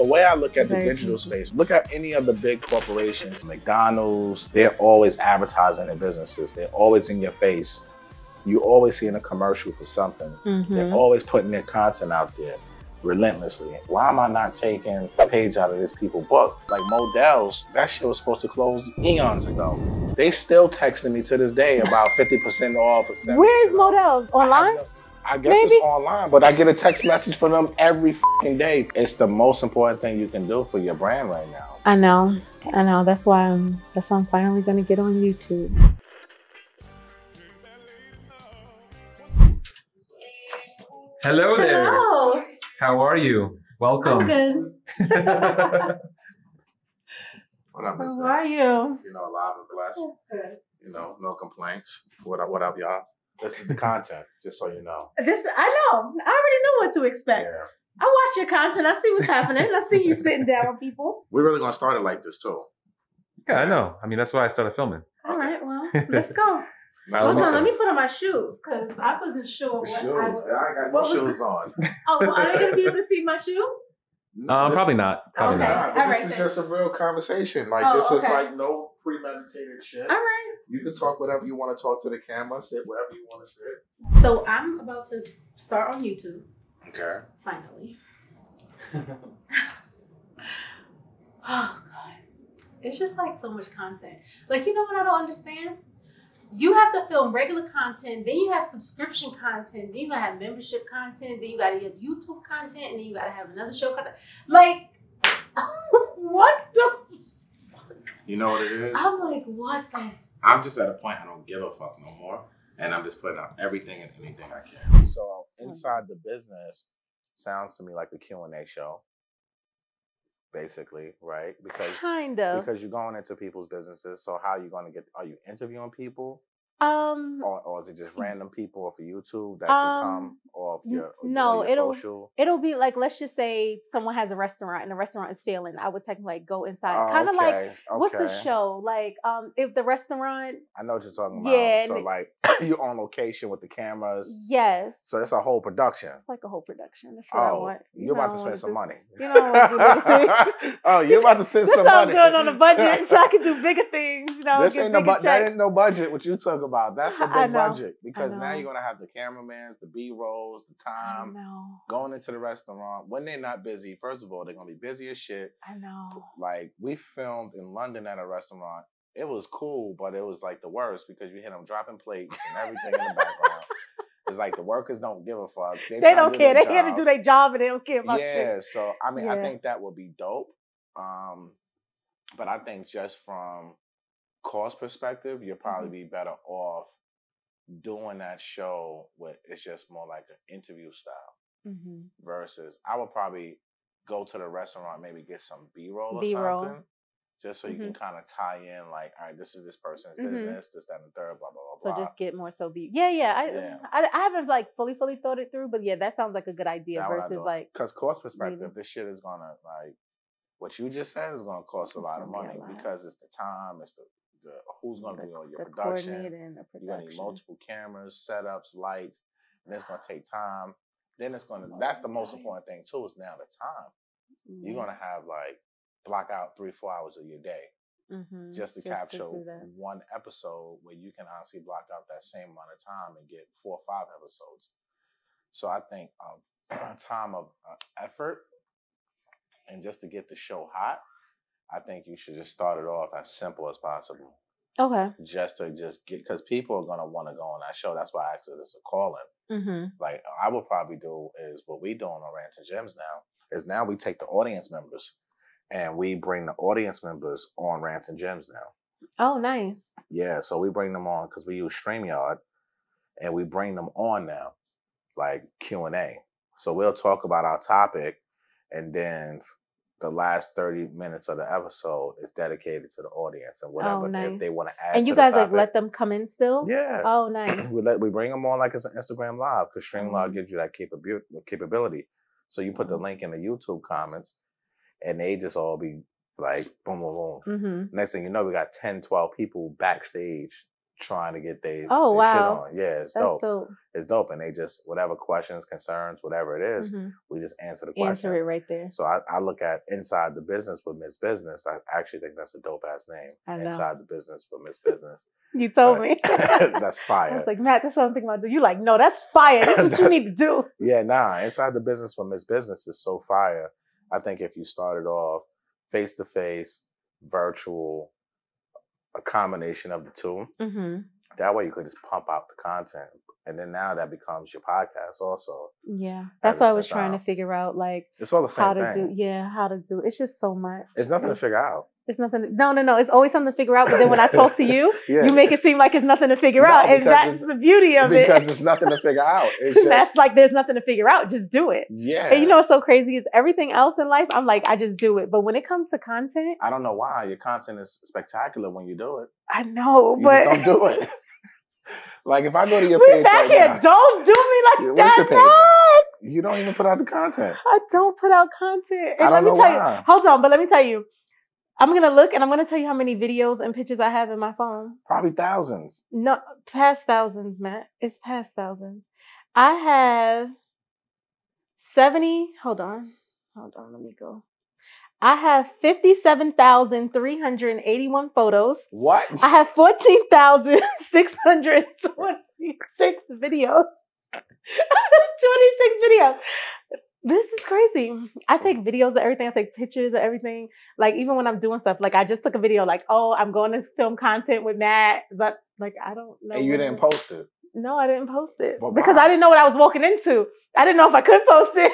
The way I look at the Very digital true. space, look at any of the big corporations, McDonald's, they're always advertising their businesses. They're always in your face. You always see in a commercial for something. They're always putting their content out there relentlessly. Why am I not taking a page out of this people's book? Like Modell's, that shit was supposed to close eons ago. They still texting me to this day about 50% off or 70% Where is off. Modell's? Online? I guess it's online, but I get a text message from them every fucking day. It's the most important thing you can do for your brand right now. I know. That's why I'm finally gonna get on YouTube. Hello there. Hello. How are you? Welcome. I'm good. What up, Miss How Beth? are you? You know, alive and blessed. That's good. You know, no complaints. What up, y'all? This is the content, just so you know. I know. I already know what to expect. Yeah. I watch your content. I see what's happening. I see you sitting down with people. We're really gonna start it like this too. Yeah, I know. I mean, that's why I started filming. All right, well, let's go. Now, Hold on, listen. let me put on my shoes because I wasn't sure the what shoes. I I was. got what no was shoes on. Oh, well, are they going to be able to see my shoes? Probably not. Probably Okay. not. Nah, All this right, is then. just a real conversation. Like Oh, this is okay. like no premeditated shit. All right. You can talk whatever you want to talk to the camera, sit wherever you want to sit. So I'm about to start on YouTube. Okay. Finally. Oh, God. It's just like so much content. Like, you know what I don't understand? You have to film regular content, then you have subscription content, then you gotta have membership content, then you gotta have YouTube content, and then you gotta have another show content. Like, what the fuck? You know what it is? I'm like, what the? I'm just at a point I don't give a fuck no more. And I'm just putting out everything and anything I can. So inside the business sounds to me like a Q&A show. Basically, right? Kind of. Because you're going into people's businesses. So how are you going to are you interviewing people? Or is it just random people off of YouTube that can come off your, no, your social? It'll be like, let's just say someone has a restaurant and the restaurant is failing. I would technically like go inside. Kind of like, what's the show? Like, if the restaurant. I know what you're talking about. Yeah. So like you're on location with the cameras. Yes. So it's a whole production. It's like a whole production. That's what I want. You're about to spend some money. You know, I want to do little things. Oh, you're about to spend some money. I'm good on a budget so I can do bigger things. You know, this ain't that ain't no budget. What you talk about? That's a big budget because now you're gonna have the cameramans, the B-rolls, the time going into the restaurant when they're not busy. First of all, they're gonna be busy as shit. I know. Like we filmed in London at a restaurant. It was cool, but it was like the worst because you hear them dropping plates and everything in the background. It's like the workers don't give a fuck. They don't care. They here to do their job and they don't care about shit. Yeah, so I mean, I think that would be dope. But I think just from cost perspective, you'll probably be better off doing that show with it's just more like an interview style versus I would probably go to the restaurant, maybe get some B-roll or something. Just so you can kind of tie in, like, all right, this is this person's business, this, that, and the third, blah, blah, blah, blah. So just get more so I haven't like fully thought it through, but yeah, that sounds like a good idea versus like. Because cost perspective, this shit is gonna like, what you just said is gonna cost a lot of money because it's the time, it's the who's gonna be on your production. You're gonna need multiple cameras, setups, lights, and it's gonna take time. Then it's gonna. That's the most important thing too. Is now the time. You're gonna have like. Block out 3-4 hours of your day just to capture one episode where you can honestly block out that same amount of time and get 4 or 5 episodes. So I think time of effort and just to get the show hot, I think you should just start it off as simple as possible. Okay. Just to get, because people are going to want to go on that show. That's why I asked this a call-in. Like I would probably do is what we doing on Rants and Gems now is now we take the audience members and we bring the audience members on Rants and Gems now. Oh, nice. Yeah, so we bring them on because we use StreamYard, and we bring them on now, like Q&A. So we'll talk about our topic, and then the last 30 minutes of the episode is dedicated to the audience and whatever if they want to add. And you guys like let them come in still? Yeah. Oh, nice. we bring them on like it's an Instagram Live because StreamYard gives you that capability. So you put the link in the YouTube comments. And they just all be like, boom, boom, boom. Next thing you know, we got 10, 12 people backstage trying to get their wow. shit on. Yeah, it's That's dope. It's dope. And they just, whatever questions, concerns, whatever it is, we just answer the question. Answer it right there. So I look at Inside the Business with Miss Business. I actually think that's a dope ass name. I know. Inside the Business with Miss Business. You told me. That's fire. I was like, Matt, that's what I'm thinking about doing. You like, no, that's fire. That's what you need to do. Yeah, nah. Inside the Business with Miss Business is so fire. I think if you started off face-to-face, virtual, a combination of the two, that way you could just pump out the content. And then now that becomes your podcast also. Yeah. That's what I was trying to figure out. Like, it's all the same how thing. to do. How to do. It's just so much. It's nothing to figure out. It's nothing. No. It's always something to figure out. But then when I talk to you, you make it seem like it's nothing to figure out. And that's the beauty of it. Because it's nothing to figure out. It's just, that's like, there's nothing to figure out. Just do it. Yeah. And you know what's so crazy is everything else in life, I'm like, I just do it. But when it comes to content. I don't know why. Your content is spectacular when you do it. I know, you but. Just don't do it. Like if I go to your page back here, now, don't do me like that. What's your page? You don't even put out the content. I don't put out content. And I don't know why. Hold on, but let me tell you. I'm going to look and I'm going to tell you how many videos and pictures I have in my phone. Probably thousands. No, past thousands, Matt. It's past thousands. I have 70. Hold on, let me go. I have 57,381 photos. What? I have 14,626 videos. 26 videos. This is crazy. I take videos of everything. I take pictures of everything. Like even when I'm doing stuff, like I just took a video like, oh, I'm going to film content with Matt. But like, I don't know. And you didn't post it? No, I didn't post it. Well, because I didn't know what I was walking into. I didn't know if I could post it.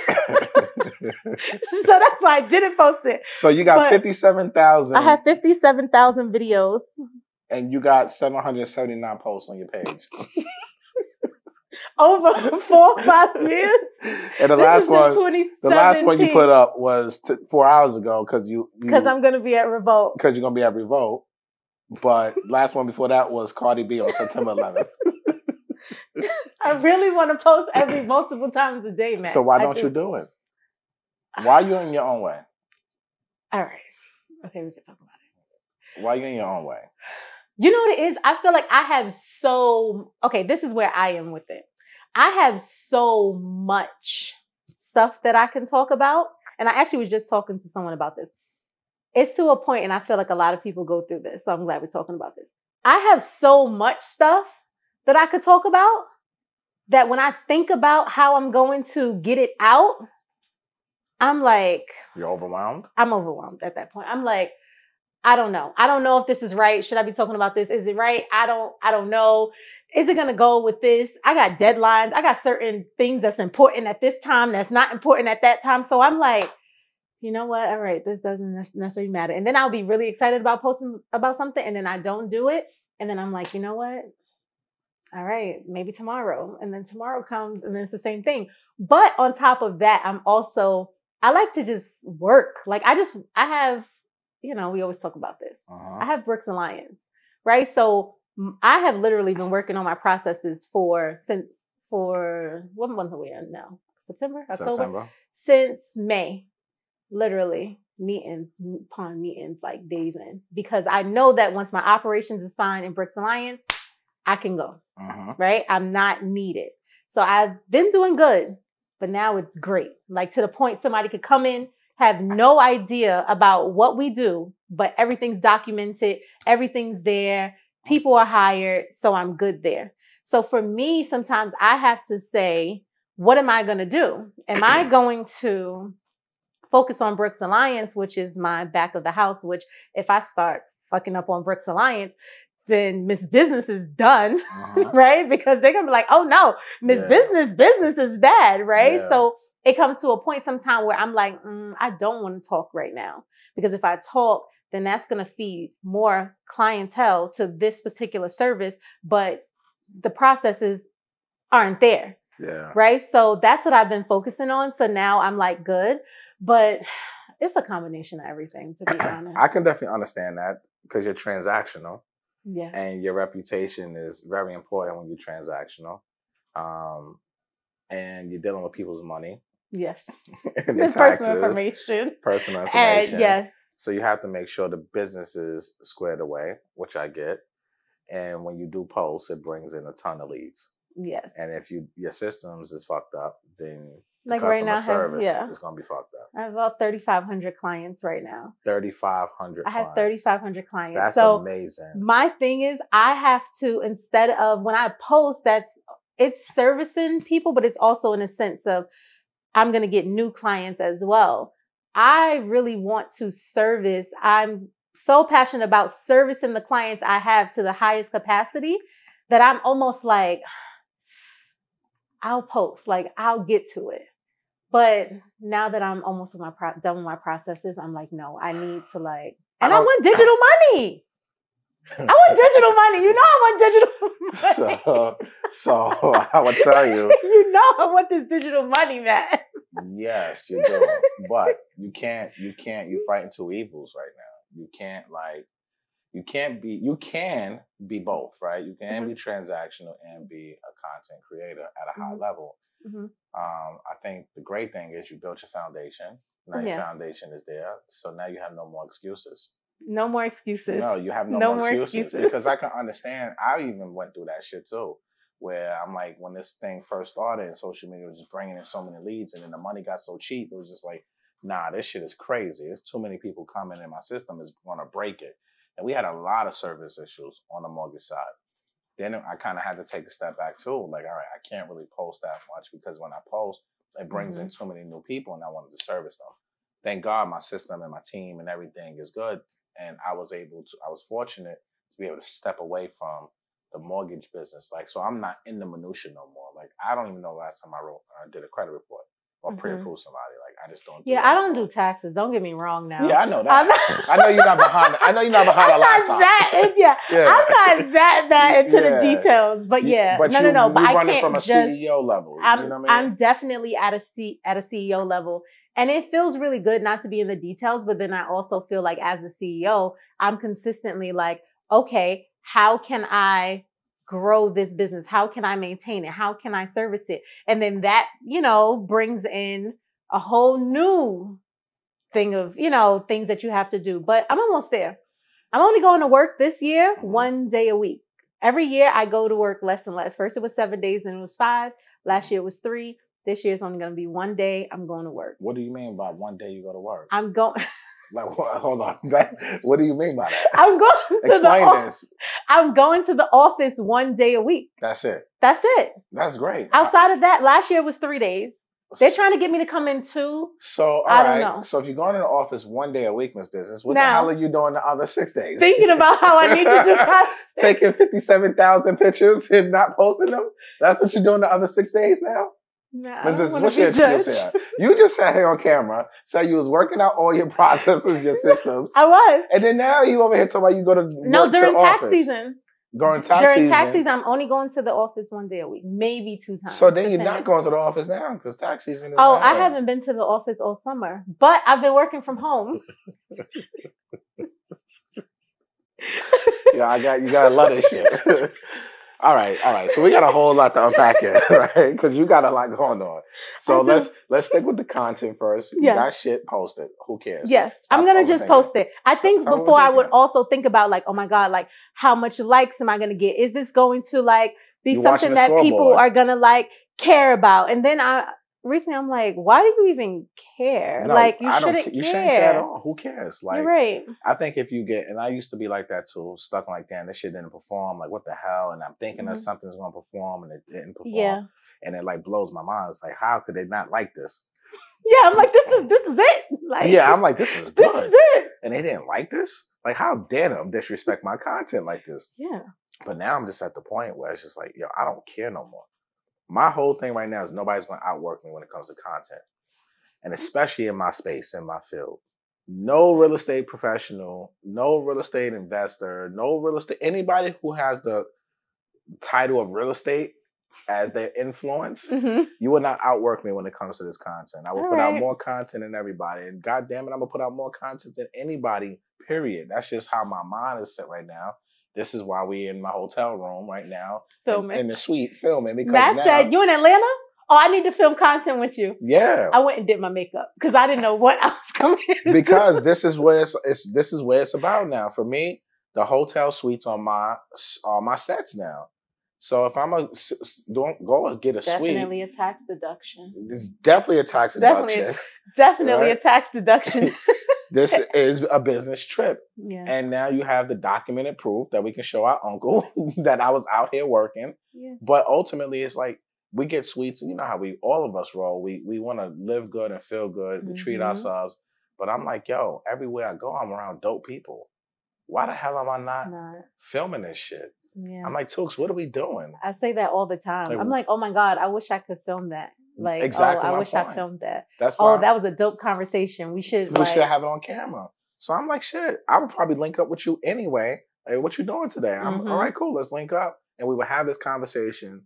So that's why I didn't post it. So you got 57,000. I have 57,000 videos. And you got 779 posts on your page. Over 4 or 5 years. And the last one you put up was 4 hours ago because I'm gonna be at Revolt. Because you're gonna be at Revolt. But last one before that was Cardi B on September 11th. I really want to post multiple times a day, man. So why don't you do it? Why are you in your own way? All right. Okay, we can talk about it. Why are you in your own way? You know what it is? I feel like I have this is where I am with it. I have so much stuff that I can talk about. And I actually was just talking to someone about this. It's to a point, and I feel like a lot of people go through this. So I'm glad we're talking about this. I have so much stuff that I could talk about that when I think about how I'm going to get it out, I'm like... You're overwhelmed? I'm overwhelmed at that point. I'm like, I don't know. I don't know if this is right. Should I be talking about this? Is it right? I don't know. Is it going to go with this? I got deadlines. I got certain things that's important at this time that's not important at that time. So I'm like, you know what? All right, this doesn't necessarily matter. And then I'll be really excited about posting about something and then I don't do it. And then I'm like, you know what? All right, maybe tomorrow. And then tomorrow comes and then it's the same thing. But on top of that, I like to just work. Like I have, we always talk about this. I have Brooks and Lions, right? So I have literally been working on my processes for what month are we in now? September? October? Since May. Literally meetings upon meetings, like days in. Because I know that once my operations is fine in Brooks and Lions, I can go, right? I'm not needed. So I've been doing good, but now it's great. Like to the point somebody could come in, have no idea about what we do, but everything's documented, everything's there, people are hired, so I'm good there. So for me, sometimes I have to say, what am I going to do? Am I going to focus on Brooks and Lions, which is my back of the house, which if I start fucking up on Brooks and Lions, then Miss Business is done, right? Because they're going to be like, oh no, Miss Business is bad, right? Yeah. So it comes to a point sometime where I'm like, I don't want to talk right now. Because if I talk, then that's going to feed more clientele to this particular service, but the processes aren't there. Yeah. Right? So that's what I've been focusing on. So now I'm like, good. But it's a combination of everything, to be honest. I can definitely understand that because you're transactional. Yes. And your reputation is very important when you're transactional. And you're dealing with people's money. Yes. And personal information. Personal information. And yes. So you have to make sure the business is squared away, which I get. And when you do posts, it brings in a ton of leads. Yes. And if your systems is fucked up, then like right now, service is going to be fucked up. I have about 3,500 clients right now. 3,500. I have 3,500 clients. That's so amazing. My thing is, I have to, instead of when I post, it's servicing people, but it's also in a sense of I'm going to get new clients as well. I really want to service. I'm so passionate about servicing the clients I have to the highest capacity that I'm almost like, I'll post, like I'll get to it. But now that I'm almost with done with my processes, I'm like, no, I need to and I want digital money. I want digital money. You know I want digital money. So I would tell you. You know I want this digital money, man. Yes, you do. But you can't, you're fighting two evils right now. You can be both, right? You can be transactional and be a content creator at a high level. Mm-hmm. I think the great thing is you built your foundation. Now your foundation is there. So now you have no more excuses. No more excuses. No, you have no more excuses. Because I can understand. I even went through that shit too. Where I'm like, when this thing first started and social media was just bringing in so many leads and then the money got so cheap, it was just like, nah, this shit is crazy. There's too many people coming in. My system is going to break it. And we had a lot of service issues on the mortgage side. Then I kind of had to take a step back too. Like, all right, I can't really post that much because when I post, it brings in too many new people and I wanted to service them. Thank God my system and my team and everything is good. And I was fortunate to be able to step away from the mortgage business. Like, so I'm not in the minutia no more. Like, I don't even know last time I did a credit report or pre-approve somebody. Like, I just don't do I don't do taxes. Don't get me wrong now. Yeah, I know that. I know you're not behind. I know you're not behind a laptop. I'm not that into the details. But no. But I can't from a CEO level. I'm definitely at a CEO level. And it feels really good not to be in the details, but then I also feel like as a CEO, I'm consistently like, okay, how can I grow this business? How can I maintain it? How can I service it? And then that, brings in a whole new thing of, things that you have to do. But I'm almost there. I'm only going to work this year 1 day a week. Every year I go to work less and less. First it was 7 days, then it was 5. Last year it was 3. This year it's only going to be 1 day I'm going to work. What do you mean by 1 day you go to work? I'm going... Like, hold on. What do you mean by that? I'm going to Explain this. I'm going to the office 1 day a week. That's it. That's it. That's great. Outside of that, last year was 3 days. They're trying to get me to come in 2. So, I don't know. So if you're going to the office 1 day a week, Miss Business, what the hell are you doing the other 6 days? Thinking about how I need to do content. Taking 57,000 pictures and not posting them? That's what you're doing the other 6 days now? Nah, Miss Business, what's your excuse here? You just sat here on camera, said you was working out all your processes, your systems. I was. And then now you over here talking about you go to during tax season. During tax season, I'm only going to the office 1 day a week, maybe 2 times. So then you're not going to the office now because tax season is I haven't been to the office all summer, but I've been working from home. Yeah, you gotta love this shit. All right. So we got a whole lot to unpack here, right? Because you got a lot going on. So let's stick with the content first. You got shit posted. Who cares? Yes, I'm gonna just post it. I think before I would also think about like, oh my God, like how much likes am I gonna get? Is this going to like be something that people are gonna like care about? And then recently I'm like, why do you even care? No, like you shouldn't care. You shouldn't care at all. Who cares? Like, you're right. I think if you get, and I used to be like that too, stuck like, damn, this shit didn't perform. Like, what the hell? And I'm thinking that something's going to perform and it didn't perform. Yeah. And it like blows my mind. It's like, how could they not like this? Yeah, I'm like, this is it. Like, yeah, I'm like, this is good. This is it. And they didn't like this? Like, how dare them disrespect my content like this? Yeah. But now I'm just at the point where it's just like, yo, I don't care no more. My whole thing right now is nobody's going to outwork me when it comes to content. And especially in my space, in my field. No real estate professional, no real estate investor, no real estate, anybody who has the title of real estate as their influence, you will not outwork me when it comes to this content. I will put out more content than everybody. And God damn it, I'm going to put out more content than anybody, period. That's just how my mind is set right now. This is why we in my hotel room right now. Filming. In the suite, filming. Because Matt said, you in Atlanta? Oh, I need to film content with you. Yeah. I went and did my makeup because I didn't know what I was coming in. Because this is where it's about now. For me, the hotel suites on my sets now. So if I'm don't go and get a suite, definitely a tax deduction. It's definitely a tax deduction. Definitely right? a tax deduction. This is a business trip. Yes. And now you have the documented proof that we can show our uncle that I was out here working. Yes. But ultimately, it's like we get suites. You know how all of us roll. We want to live good and feel good. We treat ourselves. But I'm like, yo, everywhere I go, I'm around dope people. Why the hell am I not filming this shit? Yeah. I'm like, Tooks, what are we doing? I say that all the time. I'm like, oh my God, I wish I could film that. Like, exactly. I wish I filmed that. That's why that was a dope conversation. We should have it on camera. So I'm like, shit, I would probably link up with you anyway. Hey, what you doing today? I'm all right, cool. Let's link up. And we would have this conversation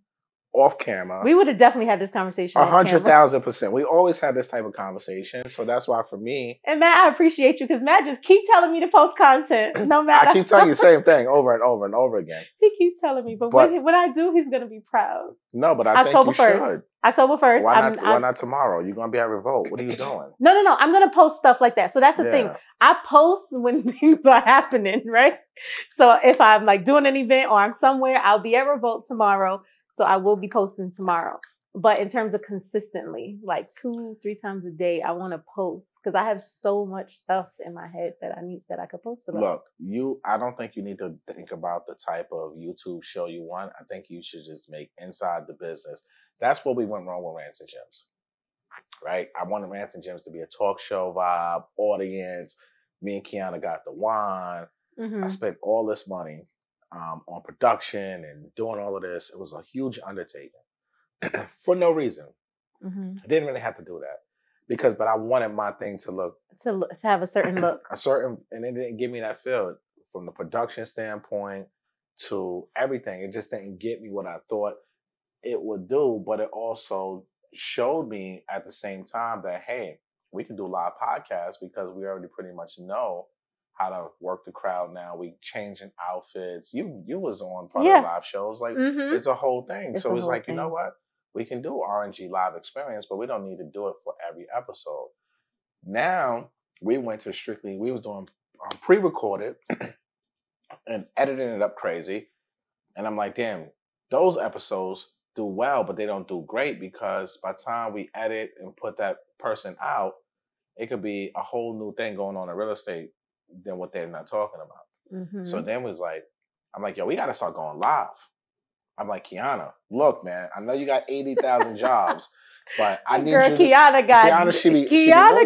off camera. We would have definitely had this conversation. 100,000%. We always had this type of conversation. So that's why for me. And Matt, I appreciate you because Matt just keep telling me to post content. No matter. I keep telling you the same thing over and over and over again. He keeps telling me, but when I do, he's gonna be proud. No, but I think you should. October 1st. Why not tomorrow? You're gonna be at Revolt. What are you doing? No. I'm gonna post stuff like that. So that's the thing. I post when things are happening, right? So if I'm like doing an event or I'm somewhere, I'll be at Revolt tomorrow. So I will be posting tomorrow. But in terms of consistently, like 2-3 times a day, I want to post because I have so much stuff in my head that I could post about. Look, I don't think you need to think about the type of YouTube show you want. I think you should just make inside the business. That's what we went wrong with Rants and Gems, right? I wanted Rants and Gems to be a talk show vibe, audience. Me and Kiana got the wine. I spent all this money on production and doing all of this. It was a huge undertaking for no reason. I didn't really have to do that but I wanted my thing to have a certain look, and it didn't give me that feel from the production standpoint to everything. It just didn't get me what I thought it would do, but it also showed me at the same time that, hey, we can do live podcasts because we already pretty much know how to work the crowd now. We changing outfits. You was on part of the live shows. Like it's a whole thing. So it's like, you know what? We can do RNG live experience, but we don't need to do it for every episode. Now we went to we was doing pre-recorded and editing it up crazy. And I'm like, damn, those episodes do well, but they don't do great because by the time we edit and put that person out, it could be a whole new thing going on in real estate than what they're not talking about. So then I'm like, yo, we got to start going live. I'm like, Kiana, look, man, I know you got 80,000 jobs, but I need you. Kiana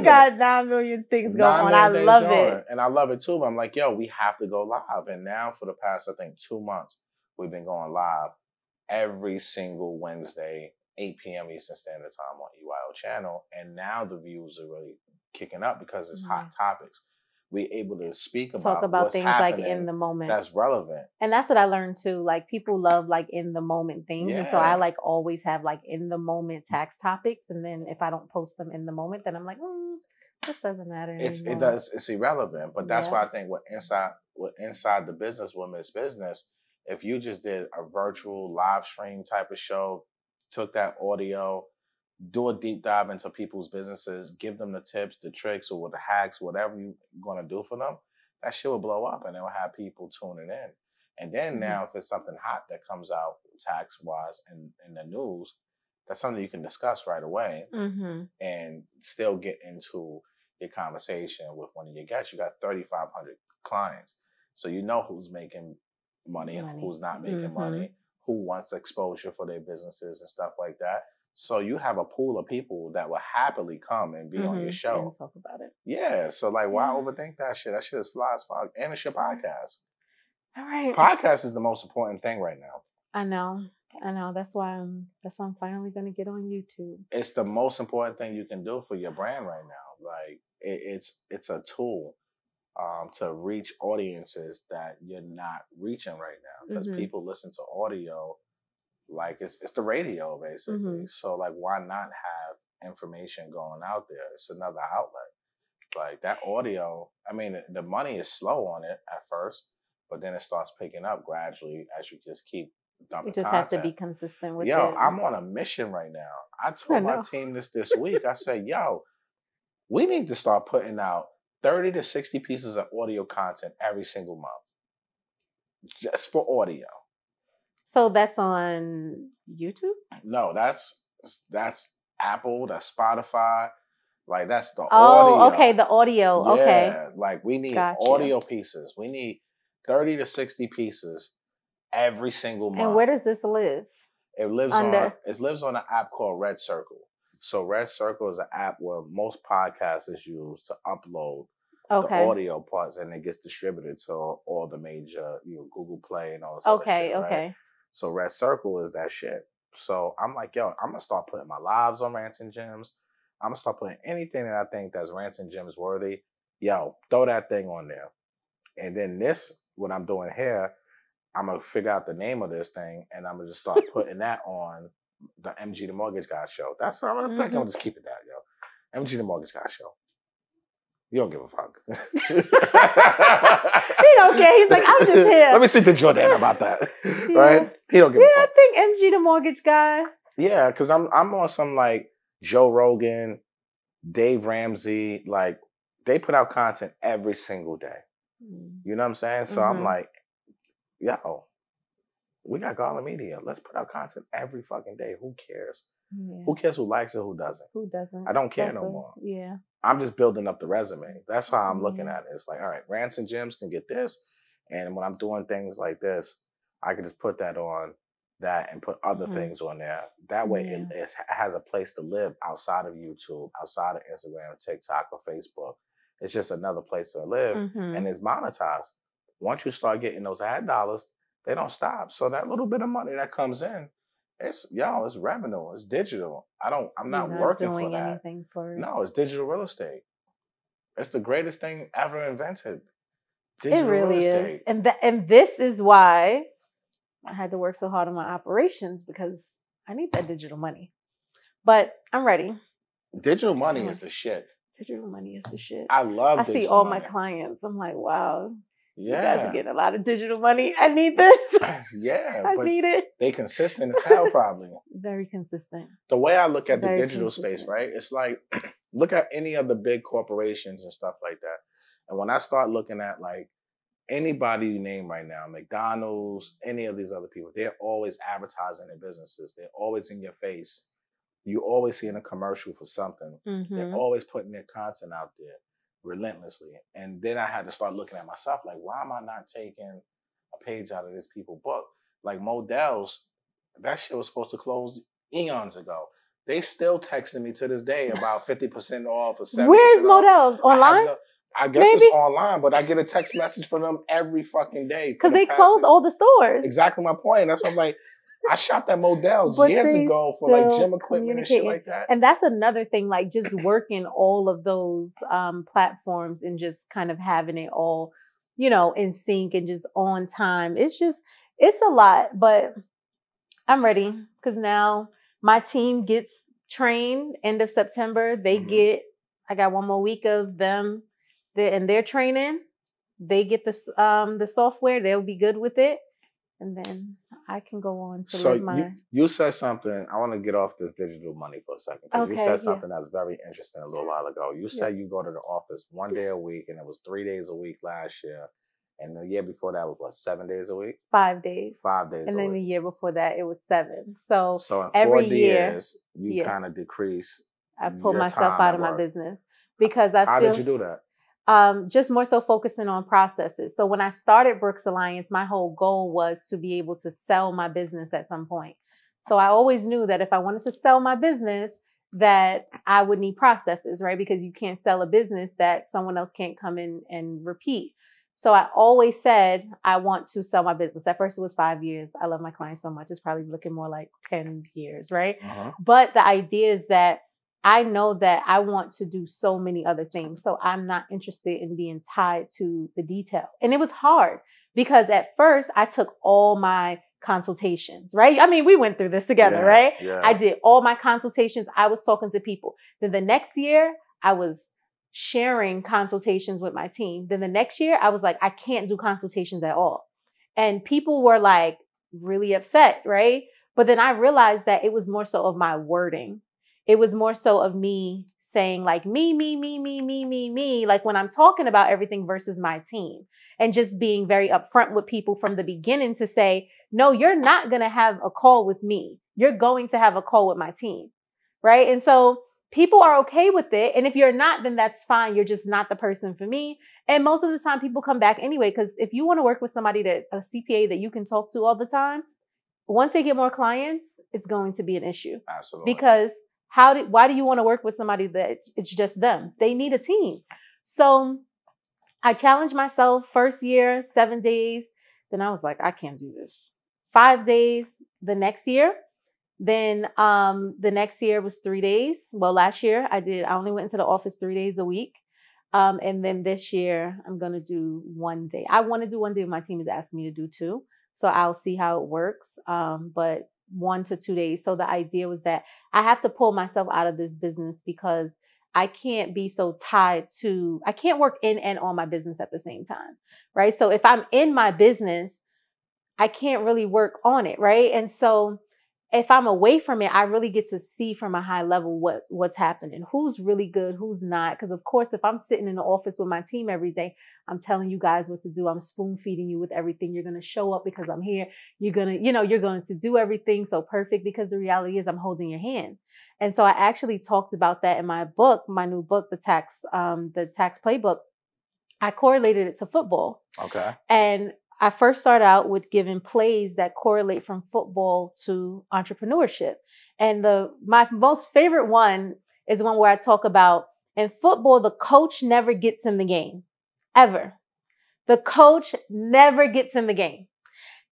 got 9 million things going on. I love it. And I love it too. But I'm like, yo, we have to go live. And now for the past, I think 2 months, we've been going live every single Wednesday, 8 p.m. Eastern Standard Time on EYO channel. And now the views are really kicking up because it's hot topics. We're able to talk about things like in the moment that's relevant. And that's what I learned too. Like people love like in the moment things. And so I like always have like in the moment tax topics. And then if I don't post them in the moment, then I'm like, this doesn't matter anymore. It's irrelevant. But that's why I think inside the business, women's business, if you just did a virtual live stream type of show, took that audio, do a deep dive into people's businesses, give them the tips, the tricks, or the hacks, whatever you're going to do for them, that shit will blow up and it will have people tuning in. And then now if it's something hot that comes out tax-wise in the news, that's something you can discuss right away and still get into your conversation with one of your guests. You got 3,500 clients. So you know who's making money and who's not making money, who wants exposure for their businesses and stuff like that. So you have a pool of people that will happily come and be on your show. And talk about it. Yeah. So like, why overthink that shit? That shit is fly as fuck. And it's your podcast. All right. Podcast is the most important thing right now. I know. That's why I'm finally gonna get on YouTube. It's the most important thing you can do for your brand right now. Like it's a tool to reach audiences that you're not reaching right now because people listen to audio. Like it's the radio basically. So like why not have information going out there? It's another outlet. Like that audio, I mean the money is slow on it at first, but then it starts picking up gradually as you just keep dumping You just content. have to be consistent with it. I'm on a mission right now. I told my team this week. I said, we need to start putting out 30 to 60 pieces of audio content every single month. just for audio. So that's on YouTube? No, that's Apple, that's Spotify. Like that's the audio. Oh, okay, the audio. Yeah, okay. Like we need audio pieces. We need 30 to 60 pieces every single month. And where does this live? It lives on an app called Red Circle. So Red Circle is an app where most podcasters use to upload the audio parts, and it gets distributed to all the major, Google Play and all this other shit, right? Okay. So Red Circle is that shit. So I'm like, yo, I'm gonna start putting my lives on Rants and Gems. I'm gonna start putting anything that I think that's Rants and Gems worthy. Yo, throw that thing on there. And then what I'm doing here, I'm gonna figure out the name of this thing, and I'm gonna just start putting that on the MG the Mortgage Guy show. That's what I'm thinking. I'll just keep it that, yo. MG the Mortgage Guy show. You don't give a fuck. He don't care. He's like, I'm just here. Let me speak to Jordan about that. Right? He don't give a fuck. I think MG the Mortgage Guy. Yeah, because I'm on some like Joe Rogan, Dave Ramsey, like they put out content every single day. You know what I'm saying? So I'm like, yo, we got Garland Media. Let's put out content every fucking day. Who cares? Yeah. Who cares who likes it, who doesn't? Who doesn't? I don't care no more. Yeah. I'm just building up the resume. That's how I'm looking at it. It's like, all right, Rants and Gems can get this. And when I'm doing things like this, I can just put that on that and put other things on there. That way it has a place to live outside of YouTube, outside of Instagram, TikTok, or Facebook. It's just another place to live, and it's monetized. Once you start getting those ad dollars, they don't stop. So that little bit of money that comes in, it's revenue. It's digital. I'm not working for that. Anything for it. No, it's digital real estate. It's the greatest thing ever invented. Digital real estate. And this is why I had to work so hard on my operations, because I need that digital money. But I'm ready. Digital money is the shit. Digital money is the shit. I love. I see all my clients. I'm like, wow. Yeah. You guys are getting a lot of digital money. I need this. Yeah. I need it. They consistent as hell, probably. Very consistent. The way I look at the digital space, right? It's like, look at any of the big corporations and stuff like that. And when I start looking at like anybody you name right now, McDonald's, any of these other people, they're always advertising their businesses. They're always in your face. You always seeing a commercial for something. They're always putting their content out there relentlessly. And then I had to start looking at myself like, why am I not taking a page out of this people's book? Like Modell's, that shit was supposed to close eons ago. They still texting me to this day about 50% off or 70% Where's off. Modell's? Online? I guess it's online, but I get a text message from them every fucking day. Because they close all the stores. Exactly my point. That's what I'm like. I shopped at Modell's years ago for like gym equipment and shit like that. And that's another thing, like just working all of those platforms and just kind of having it all, in sync and just on time. It's a lot, but I'm ready because now my team gets trained end of September. I got one more week of them and their training. They get the software. They'll be good with it. And then I can go on to live my... You said something. I want to get off this digital money for a second. Because you said something that was very interesting a little while ago. You said you go to the office 1 day a week, and it was 3 days a week last year. And the year before that was what, 7 days a week? 5 days. 5 days and a then week. The year before that, it was 7. So in every 4 years, you kind of decrease. I pulled myself out of my business because I feel... How did you do that? Just more so focusing on processes. So when I started Brooks Alliance, my whole goal was to be able to sell my business at some point. So I always knew that if I wanted to sell my business, that I would need processes, right? Because you can't sell a business that someone else can't come in and repeat. So I always said, I want to sell my business. At first it was 5 years. I love my clients so much. It's probably looking more like 10 years, right? But the idea is that I know that I want to do so many other things. So I'm not interested in being tied to the detail. And it was hard because at first I took all my consultations, right? I mean, we went through this together, right? Yeah. I did all my consultations. I was talking to people. Then the next year I was sharing consultations with my team. Then the next year I was like, I can't do consultations at all. And people were like really upset, right? But then I realized that it was more so of my wording. It was more so of me saying like me, like when I'm talking about everything versus my team, and just being very upfront with people from the beginning to say, no, you're not going to have a call with me. You're going to have a call with my team. Right. And so people are okay with it. And if you're not, then that's fine. You're just not the person for me. And most of the time people come back anyway, because if you want to work with somebody a CPA that you can talk to all the time, once they get more clients, it's going to be an issue. Absolutely. Because why do you want to work with somebody that it's just them? They need a team. So I challenged myself first year, 7 days. Then I was like, I can't do this. 5 days the next year. Then the next year was 3 days. Well, last year I only went into the office 3 days a week. And then this year I'm going to do 1 day. I want to do 1 day. My team is asking me to do 2. So I'll see how it works. But 1 to 2 days. So the idea was that I have to pull myself out of this business because I can't be so tied to, I can't work in and on my business at the same time. Right. So if I'm in my business, I can't really work on it. Right. And so if I'm away from it, I really get to see from a high level what's happening, who's really good, who's not. Because of course, if I'm sitting in the office with my team every day, I'm telling you guys what to do. I'm spoon feeding you with everything. You're going to show up because I'm here. You're going to do everything so perfect, because the reality is I'm holding your hand. And so I actually talked about that in my book, my new book, the tax playbook. I correlated it to football. Okay. And I first started out with giving plays that correlate from football to entrepreneurship. And my most favorite one is one where I talk about, in football, the coach never gets in the game, ever. The coach never gets in the game.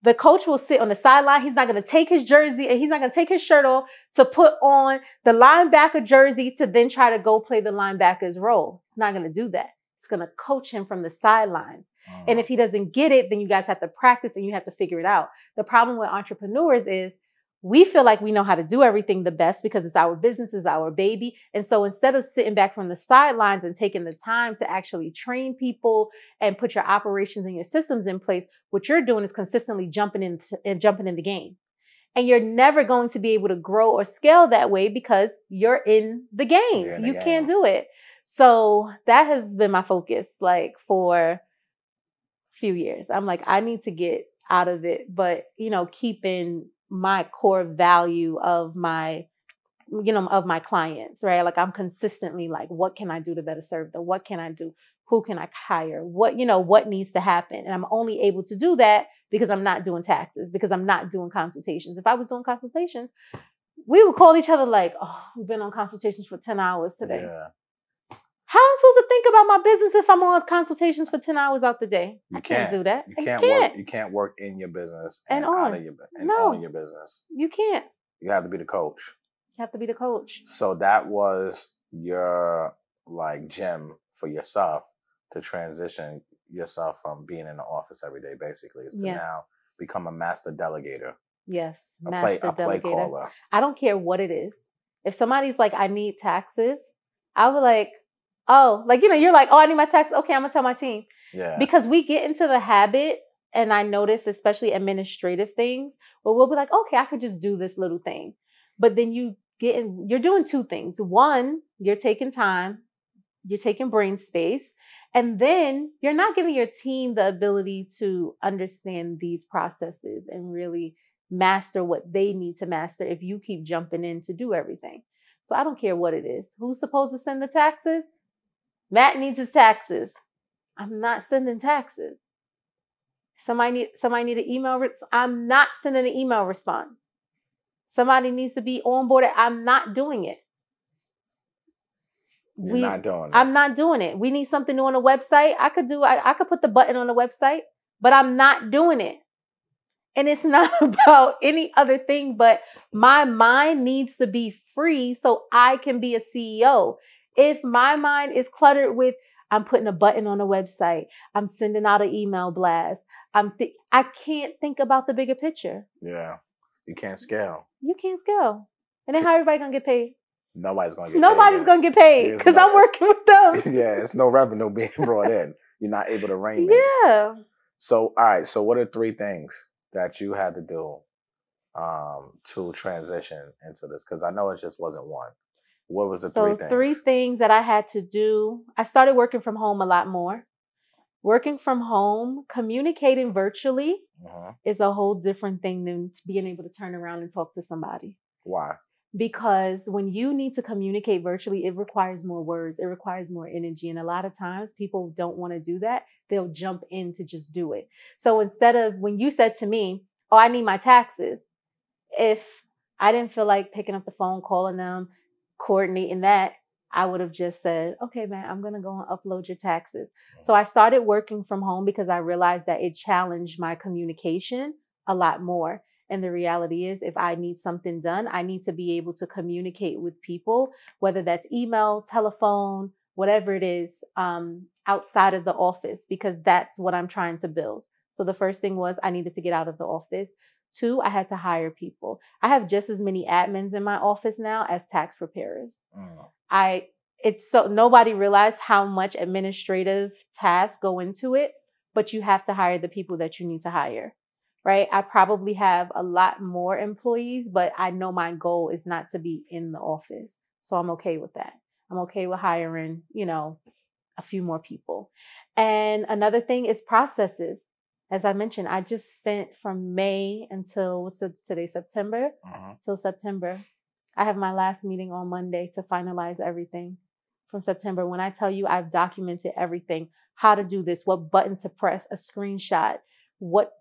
The coach will sit on the sideline. He's not going to take his jersey and he's not going to take his shirt off to put on the linebacker jersey to then try to go play the linebacker's role. He's not going to do that. It's going to coach him from the sidelines. And if he doesn't get it, then you guys have to practice and you have to figure it out. The problem with entrepreneurs is we feel like we know how to do everything the best because it's our business, it's our baby. And so instead of sitting back from the sidelines and taking the time to actually train people and put your operations and your systems in place, what you're doing is consistently jumping in the game. And you're never going to be able to grow or scale that way because you're in the game. You can't do it. So that has been my focus, like, for a few years. I'm like, I need to get out of it, but, keeping my core value of my clients, right? Like, I'm consistently like, what can I do to better serve them? What can I do? Who can I hire? What needs to happen? And I'm only able to do that because I'm not doing taxes, because I'm not doing consultations. If I was doing consultations, we would call each other like, oh, we've been on consultations for 10 hours today. Yeah. How am I supposed to think about my business if I'm on consultations for 10 hours out the day? I can't do that. You can't work in your business and out of your on your business. You can't. You have to be the coach. You have to be the coach. So that was your gem for yourself to transition yourself from being in the office every day, basically, is to now become a master delegator. Yes, master delegator. Play caller. I don't care what it is. If somebody's like, I need taxes, I would like, oh, you're like, oh, I need my tax. Okay, I'm gonna tell my team. Yeah. Because we get into the habit, and I notice, especially administrative things, where we'll be like, okay, I could just do this little thing. But then you're doing 2 things. One, you're taking time, you're taking brain space, and then you're not giving your team the ability to understand these processes and really master what they need to master if you keep jumping in to do everything. So I don't care what it is. Who's supposed to send the taxes? Matt needs his taxes. I'm not sending taxes. Somebody need an email. I'm not sending an email response. Somebody needs to be onboarded. I'm not doing it. You're not doing it. I'm not doing it. We need something new on the website. I could put the button on the website, but I'm not doing it. And it's not about any other thing, but my mind needs to be free so I can be a CEO. If my mind is cluttered with, I'm putting a button on a website, I'm sending out an email blast, I can't think about the bigger picture. Yeah, you can't scale. You can't scale. And then how everybody gonna get paid? Nobody's gonna get paid. Nobody's gonna get paid because I'm working with them. Yeah, it's no revenue being brought in. You're not able to rein it. Yeah. So, all right. So what are 3 things that you had to do to transition into this? Because I know it just wasn't one. What was the so 3 things? 3 things that I had to do. I started working from home a lot more. Working from home, communicating virtually is a whole different thing than being able to turn around and talk to somebody. Why? Because when you need to communicate virtually, it requires more words. It requires more energy. And a lot of times people don't want to do that. They'll jump in to just do it. So instead of when you said to me, oh, I need my taxes. If I didn't feel like picking up the phone, calling them, coordinating that, I would have just said, okay, man, I'm going to go and upload your taxes. So I started working from home because I realized that it challenged my communication a lot more. And the reality is, if I need something done, I need to be able to communicate with people, whether that's email, telephone, whatever it is, outside of the office, because that's what I'm trying to build. So the first thing was I needed to get out of the office. 2, I had to hire people. I have just as many admins in my office now as tax preparers. It's so nobody realized how much administrative tasks go into it, but you have to hire the people that you need to hire. Right? I probably have a lot more employees, but I know my goal is not to be in the office. So I'm okay with that. I'm okay with hiring, a few more people. And another thing is processes. As I mentioned, I just spent from May until today, September, till September. I have my last meeting on Monday to finalize everything from September. When I tell you I've documented everything, how to do this, what button to press, a screenshot, what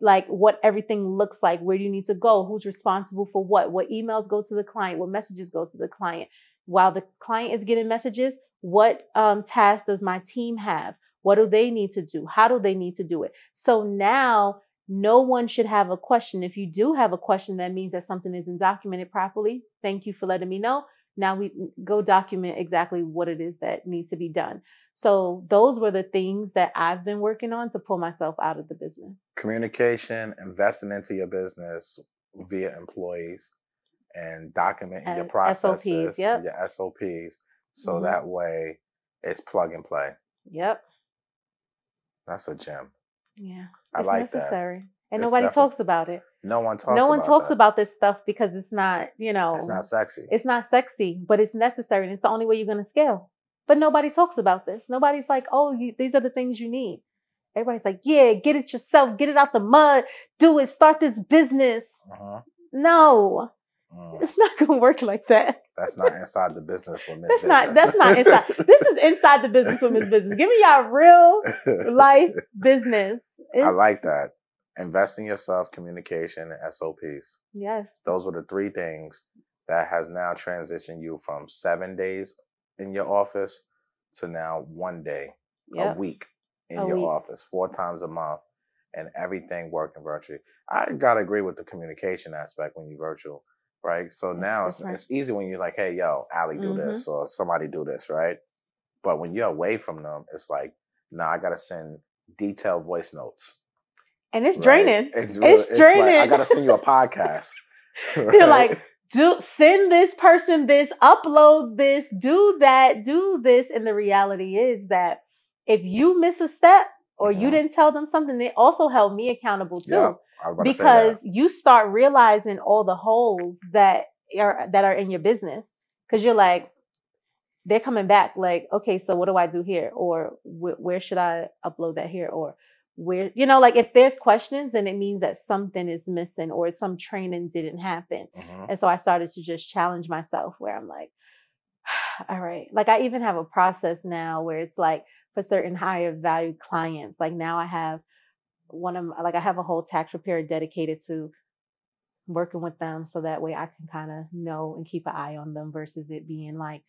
everything looks like, where do you need to go, who's responsible for what emails go to the client, what messages go to the client. While the client is getting messages, what tasks does my team have? What do they need to do? How do they need to do it? So now no one should have a question. If you do have a question, that means that something isn't documented properly. Thank you for letting me know. Now we go document exactly what it is that needs to be done. So those were the things that I've been working on to pull myself out of the business. Communication, investing into your business via employees, and documenting your processes, SOPs, yep. your SOPs, so that way it's plug and play. Yep. That's a gem. Yeah. I like necessary. that. And nobody talks about it. No one talks about this stuff because it's not, it's not sexy. It's not sexy, but it's necessary. And it's the only way you're going to scale. But nobody talks about this. Nobody's like, oh, these are the things you need. Everybody's like, yeah, get it yourself. Get it out the mud. Do it. Start this business. No. It's not going to work like that. That's not inside the business women's business. That's not inside. This is inside the business women's business. Give me y'all real life business. I like that. Invest in yourself, communication, and SOPs. Yes. Those were the 3 things that has now transitioned you from 7 days in your office to now 1 day, a week in your office, 4 times a month, and everything working virtually. I got to agree with the communication aspect when you're virtual, right? So now it's easy when you're like, hey, yo, Allie, do this, or somebody do this, right? But when you're away from them, it's like, nah, I got to send detailed voice notes. And it's draining. It's draining. Like, I got to send you a podcast. Right? You're like, send this person this, upload this, do that, do this. And the reality is that if you miss a step or you didn't tell them something, they also held me accountable too. Yeah, because you start realizing all the holes that are in your business. Because you're like, they're coming back like, okay, so what do I do here? Or where should I upload that here? Or where, like if there's questions, then it means that something is missing or some training didn't happen. And so I started to just challenge myself where I'm like, all right, like I even have a process now where it's like for certain higher value clients, like now I have I have a whole tax preparer dedicated to working with them. So that way I can kind of know and keep an eye on them versus it being like,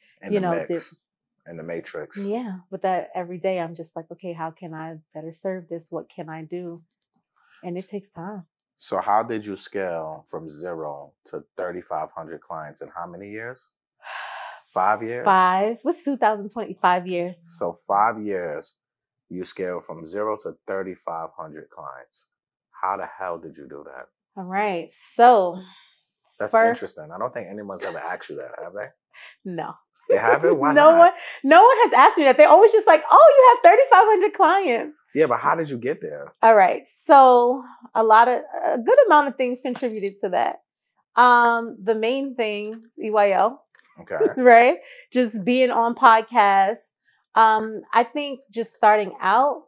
in the matrix. Yeah. But that every day I'm just like, okay, how can I better serve this? What can I do? And it takes time. So how did you scale from 0 to 3,500 clients in how many years? 5 years? 5. What's 2020? 5 years. So 5 years, you scaled from 0 to 3,500 clients. How the hell did you do that? All right. So that's interesting. I don't think anyone's ever asked you that, have they? No. They haven't? Why no not? No one has asked me that. They always just like, oh, you have 3,500 clients. Yeah, but how did you get there? All right. So a good amount of things contributed to that. The main thing is EYL. Okay. Right? Just being on podcasts. I think just starting out,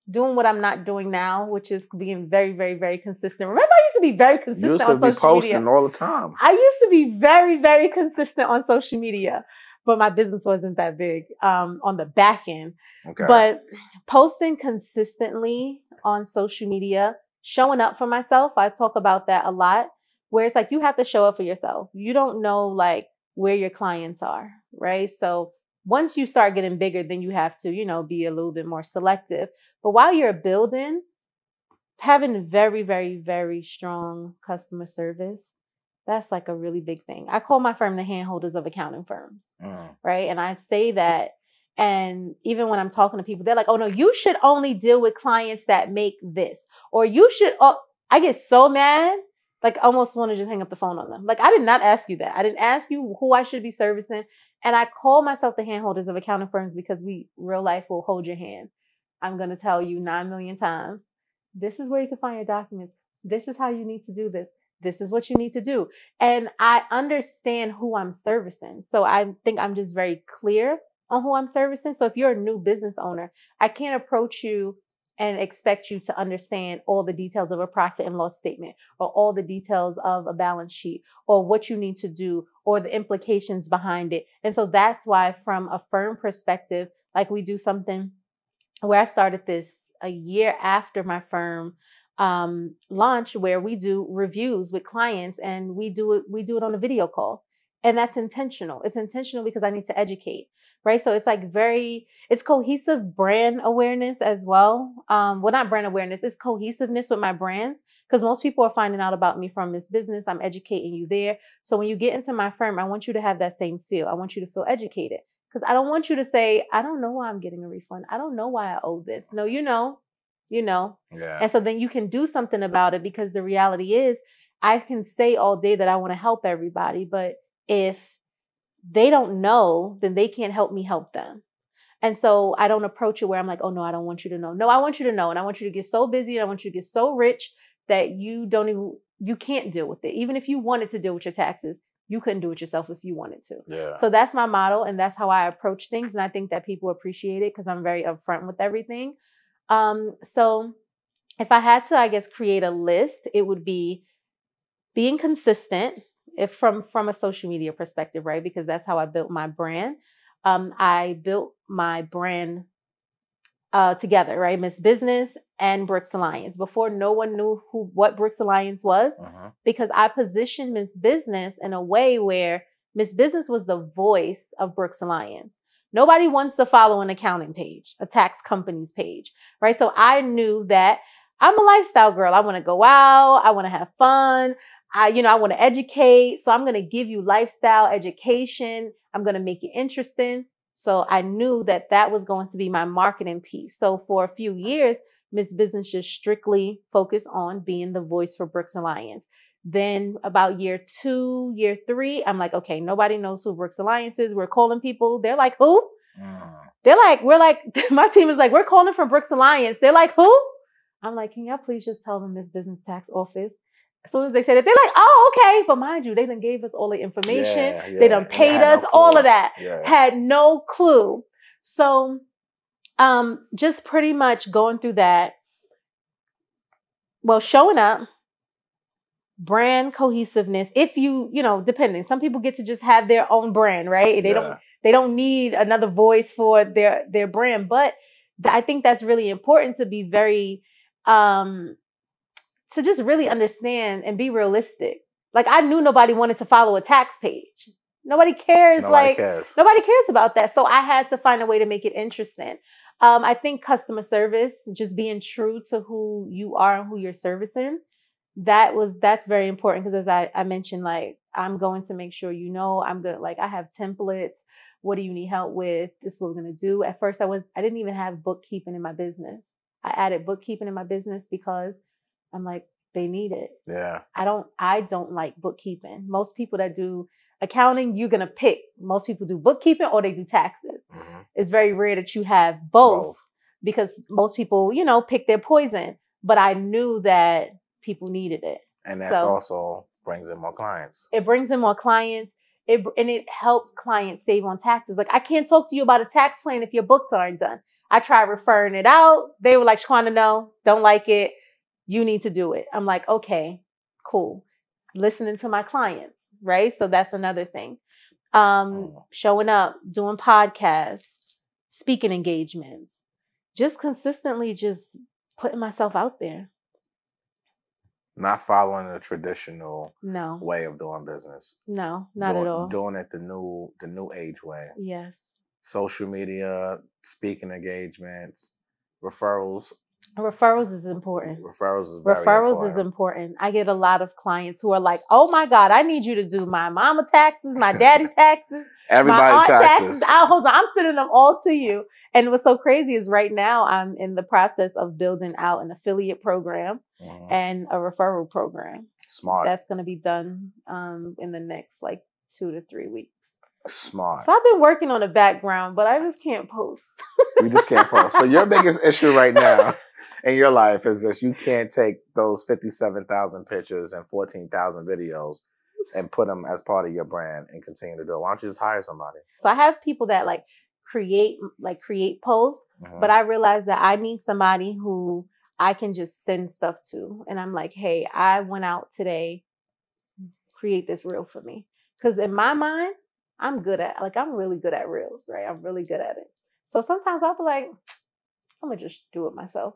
doing what I'm not doing now, which is being very, very, very consistent. Remember, I used to be very consistent You used on to be social posting media. all the time. I used to be very, very consistent on social media, but my business wasn't that big on the back end. Okay. But posting consistently on social media, showing up for myself, I talk about that a lot, where it's like you have to show up for yourself. You don't know like where your clients are, right? So once you start getting bigger, then you have to, be a little bit more selective. But while you're building, having very, very, very strong customer service, that's like a really big thing. I call my firm the handholders of accounting firms, right? And I say that, and even when I'm talking to people, they're like, oh no, you should only deal with clients that make this, or you should, I get so mad, like almost want to just hang up the phone on them. Like, I did not ask you that. I didn't ask you who I should be servicing. And I call myself the handholders of accounting firms because real life will hold your hand. I'm going to tell you 9 million times, this is where you can find your documents. This is how you need to do this. This is what you need to do. And I understand who I'm servicing. So I think I'm just very clear on who I'm servicing. So if you're a new business owner, I can't approach you and expect you to understand all the details of a profit and loss statement, or all the details of a balance sheet, or what you need to do, or the implications behind it. And so that's why, from a firm perspective, like we do something where I started this a year after my firm launch, where we do reviews with clients, and we do it on a video call. And that's intentional. It's intentional because I need to educate, right? So it's like it's cohesive brand awareness as well. Well, not brand awareness, it's cohesiveness with my brands, because most people are finding out about me from this business. I'm educating you there. So when you get into my firm, I want you to have that same feel. I want you to feel educated, because I don't want you to say, I don't know why I'm getting a refund. I don't know why I owe this. No, you know. Yeah. And so then you can do something about it, because the reality is, I can say all day that I want to help everybody, but if they don't know, then they can't help me help them. And so I don't approach it where I'm like, oh no, I don't want you to know. No, I want you to know. And I want you to get so busy, and I want you to get so rich that you can't deal with it. Even if you wanted to deal with your taxes, you couldn't do it yourself if you wanted to. Yeah. So that's my model, and that's how I approach things. And I think that people appreciate it because I'm very upfront with everything. So if I had to, I guess, create a list, it would be being consistent, if from a social media perspective, right? Because that's how I built my brand. I built my brand together, right? Miss Business and Brooks Alliance. Before, no one knew what Brooks Alliance was, because I positioned Miss Business in a way where Miss Business was the voice of Brooks Alliance. Nobody wants to follow an accounting page, a tax company's page, right? So I knew that I'm a lifestyle girl. I want to go out. I want to have fun. I want to educate. So I'm going to give you lifestyle education. I'm going to make it interesting. So I knew that was going to be my marketing piece. So for a few years, Miss Business just strictly focused on being the voice for Brooks Alliance. Then about year 2, year 3, I'm like, okay, nobody knows who Brooks Alliance is. We're calling people. They're like, who? We're like, my team is like, we're calling from Brooks Alliance. They're like, who? I'm like, can y'all please just tell them Miss Business Tax Office? As soon as they said it, they're like, oh, okay. But mind you, they done gave us all the information. Yeah. They done paid us, all of that. Yeah. Had no clue. So just pretty much going through that. Well, showing up, brand cohesiveness. If depending, some people get to just have their own brand, right? They don't need another voice for their brand. But I think that's really important to be very to just really understand and be realistic. Like, I knew nobody wanted to follow a tax page. Nobody cares. Nobody cares about that. So I had to find a way to make it interesting. I think customer service, just being true to who you are and who you're servicing, that's very important. Because as I mentioned, like, I'm going to make sure I'm good. Like, I have templates. What do you need help with? This is what we're going to do. At first, I didn't even have bookkeeping in my business. I added bookkeeping in my business because I'm like, they need it. Yeah. I don't like bookkeeping. Most people that do accounting, you're going to pick. Most people do bookkeeping or they do taxes. It's very rare that you have both. Because most people, pick their poison. But I knew that people needed it. And that's also brings in more clients. It brings in more clients. it helps clients save on taxes. Like, I can't talk to you about a tax plan if your books aren't done. I tried referring it out. They were like, Shaquana, no, don't like it. You need to do it. I'm like, okay, cool. Listening to my clients, right? So that's another thing. Showing up, doing podcasts, speaking engagements, just consistently just putting myself out there. Not following the traditional way of doing business. No, not at all. Doing it the new age way. Yes. Social media, speaking engagements, referrals. Referrals is important. Referrals is very important. Is important. I get a lot of clients who are like, "Oh my God, I need you to do my mama taxes, my daddy taxes, everybody my aunt taxes." Hold on, I'm sending them all to you. And what's so crazy is right now I'm in the process of building out an affiliate program and a referral program. Smart. That's going to be done in the next like 2 to 3 weeks. Smart. So I've been working on the background, but I just can't post. You just can't post. So your biggest issue right now in your life is that you can't take those 57,000 pictures and 14,000 videos and put them as part of your brand and continue to do it. Why don't you just hire somebody? So I have people that create posts, but I realized that I need somebody who I can just send stuff to. And I'm like, hey, I went out today, create this reel for me. Because in my mind, I'm really good at reels, right? I'm really good at it. So sometimes I'll be like, I'm going to just do it myself.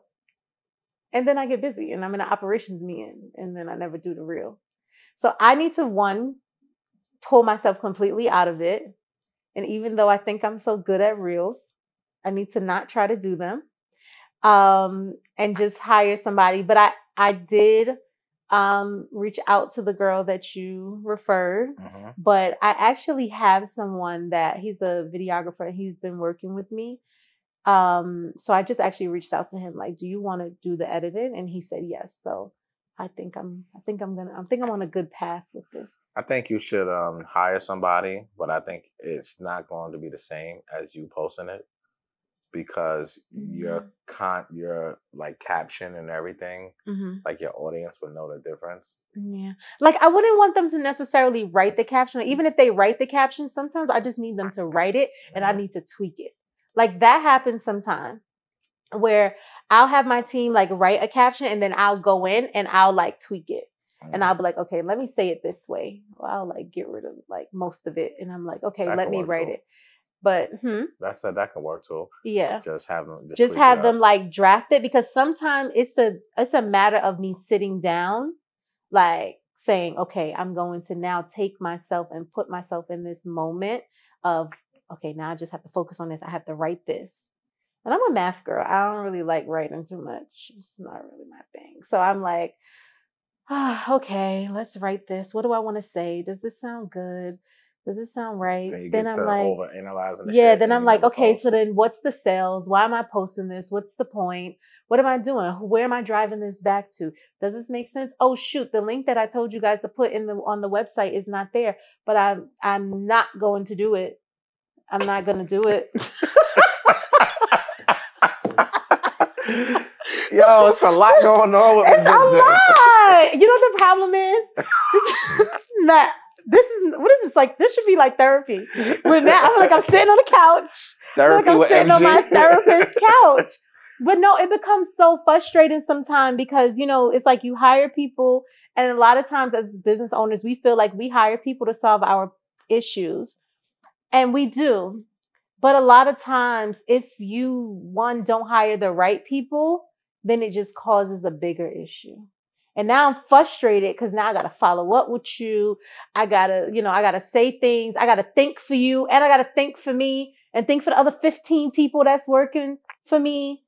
And then I get busy and I'm in an operations meeting and then I never do the reel. So I need to, pull myself completely out of it. And even though I think I'm so good at reels, I need to not try to do them and just hire somebody. But I did reach out to the girl that you referred, but I actually have someone that he's a videographer and he's been working with me. So I just actually reached out to him, like, do you want to do the editing? And he said yes. So I think I'm on a good path with this. I think you should hire somebody, but I think it's not going to be the same as you posting it because your like caption and everything, like your audience would know the difference. Yeah. Like I wouldn't want them to necessarily write the caption. Even if they write the caption, sometimes I just need them to write it and I need to tweak it. Like that happens sometimes where I'll have my team like write a caption and then I'll go in and I'll like tweak it. And I'll be like, okay, let me say it this way. Well, I'll like get rid of like most of it. And I'm like, okay, let me write it. But that can work too. Yeah. Just have them have them like draft it because sometimes it's a matter of me sitting down, like saying, okay, I'm going to now take myself and put myself in this moment of, okay, now I just have to focus on this. I have to write this. And I'm a math girl. I don't really like writing too much. It's not really my thing. So I'm like, okay, let's write this. What do I want to say? Does this sound good? Does this sound right? Then I'm like, overanalyzing then I'm like, okay, so then what's the sales? Why am I posting this? What's the point? What am I doing? Where am I driving this back to? Does this make sense? Oh shoot, the link that I told you guys to put on the website is not there, but I'm not going to do it. I'm not going to do it. Yo, it's a lot going on with this business. It's a lot. You know the problem is? What is this like? This should be like therapy. But now I'm sitting on the couch. Therapy I'm with sitting MG. on my therapist's couch. But no, it becomes so frustrating sometimes because, it's like you hire people. And a lot of times as business owners, we feel like we hire people to solve our issues. And we do. But a lot of times, if you, don't hire the right people, then it just causes a bigger issue. And now I'm frustrated because now I got to follow up with you. I got to say things. I got to think for you and I got to think for me and think for the other 15 people that's working for me.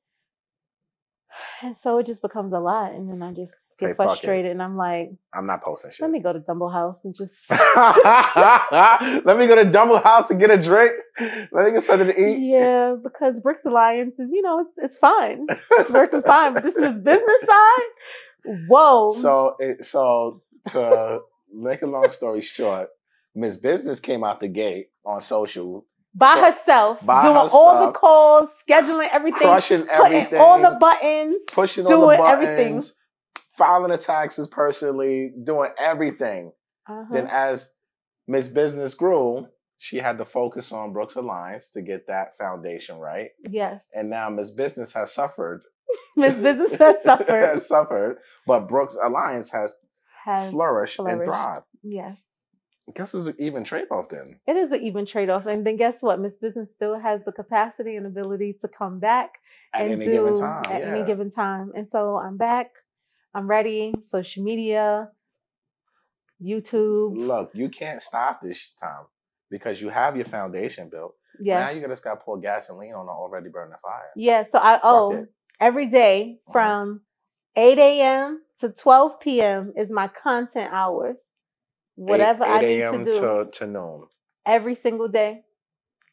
And so it just becomes a lot. And then I just get frustrated and I'm like, I'm not posting shit. Let me go to Dumble House and just. Let me go to Dumble House and get a drink. Let me get something to eat. Yeah, because Bricks Alliance is, it's fine. It's working fine. But this is business side. Whoa. So to make a long story short, Miss Business came out the gate on social. By herself, doing all the calls, scheduling everything, crushing everything, all the buttons, pushing all the buttons, everything, filing the taxes personally, doing everything. Then as Miss Business grew, she had to focus on Brooks Alliance to get that foundation right. Yes. And now Miss Business has suffered. Miss Business has suffered. Has suffered, but Brooks Alliance has flourished and thrived. Yes. I guess it's an even trade-off then. It is an even trade-off. And then guess what? Miss Business still has the capacity and ability to come back at and any do given time. At any given time. And so I'm back. I'm ready. Social media, YouTube. Look, you can't stop this time because you have your foundation built. Yes. Now you just got to pour gasoline on an already burning fire. Yeah. So every day from 8 a.m. to 12 p.m. is my content hours. Whatever 8 I need to do. To noon. Every single day.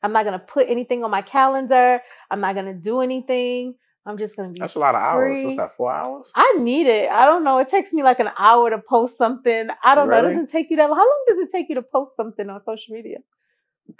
I'm not going to put anything on my calendar. I'm not going to do anything. I'm just going to be That's a lot of free. hours. What's that, 4 hours? I need it. I don't know. It takes me like an hour to post something. I don't know. It doesn't take you that long. How long does it take you to post something on social media?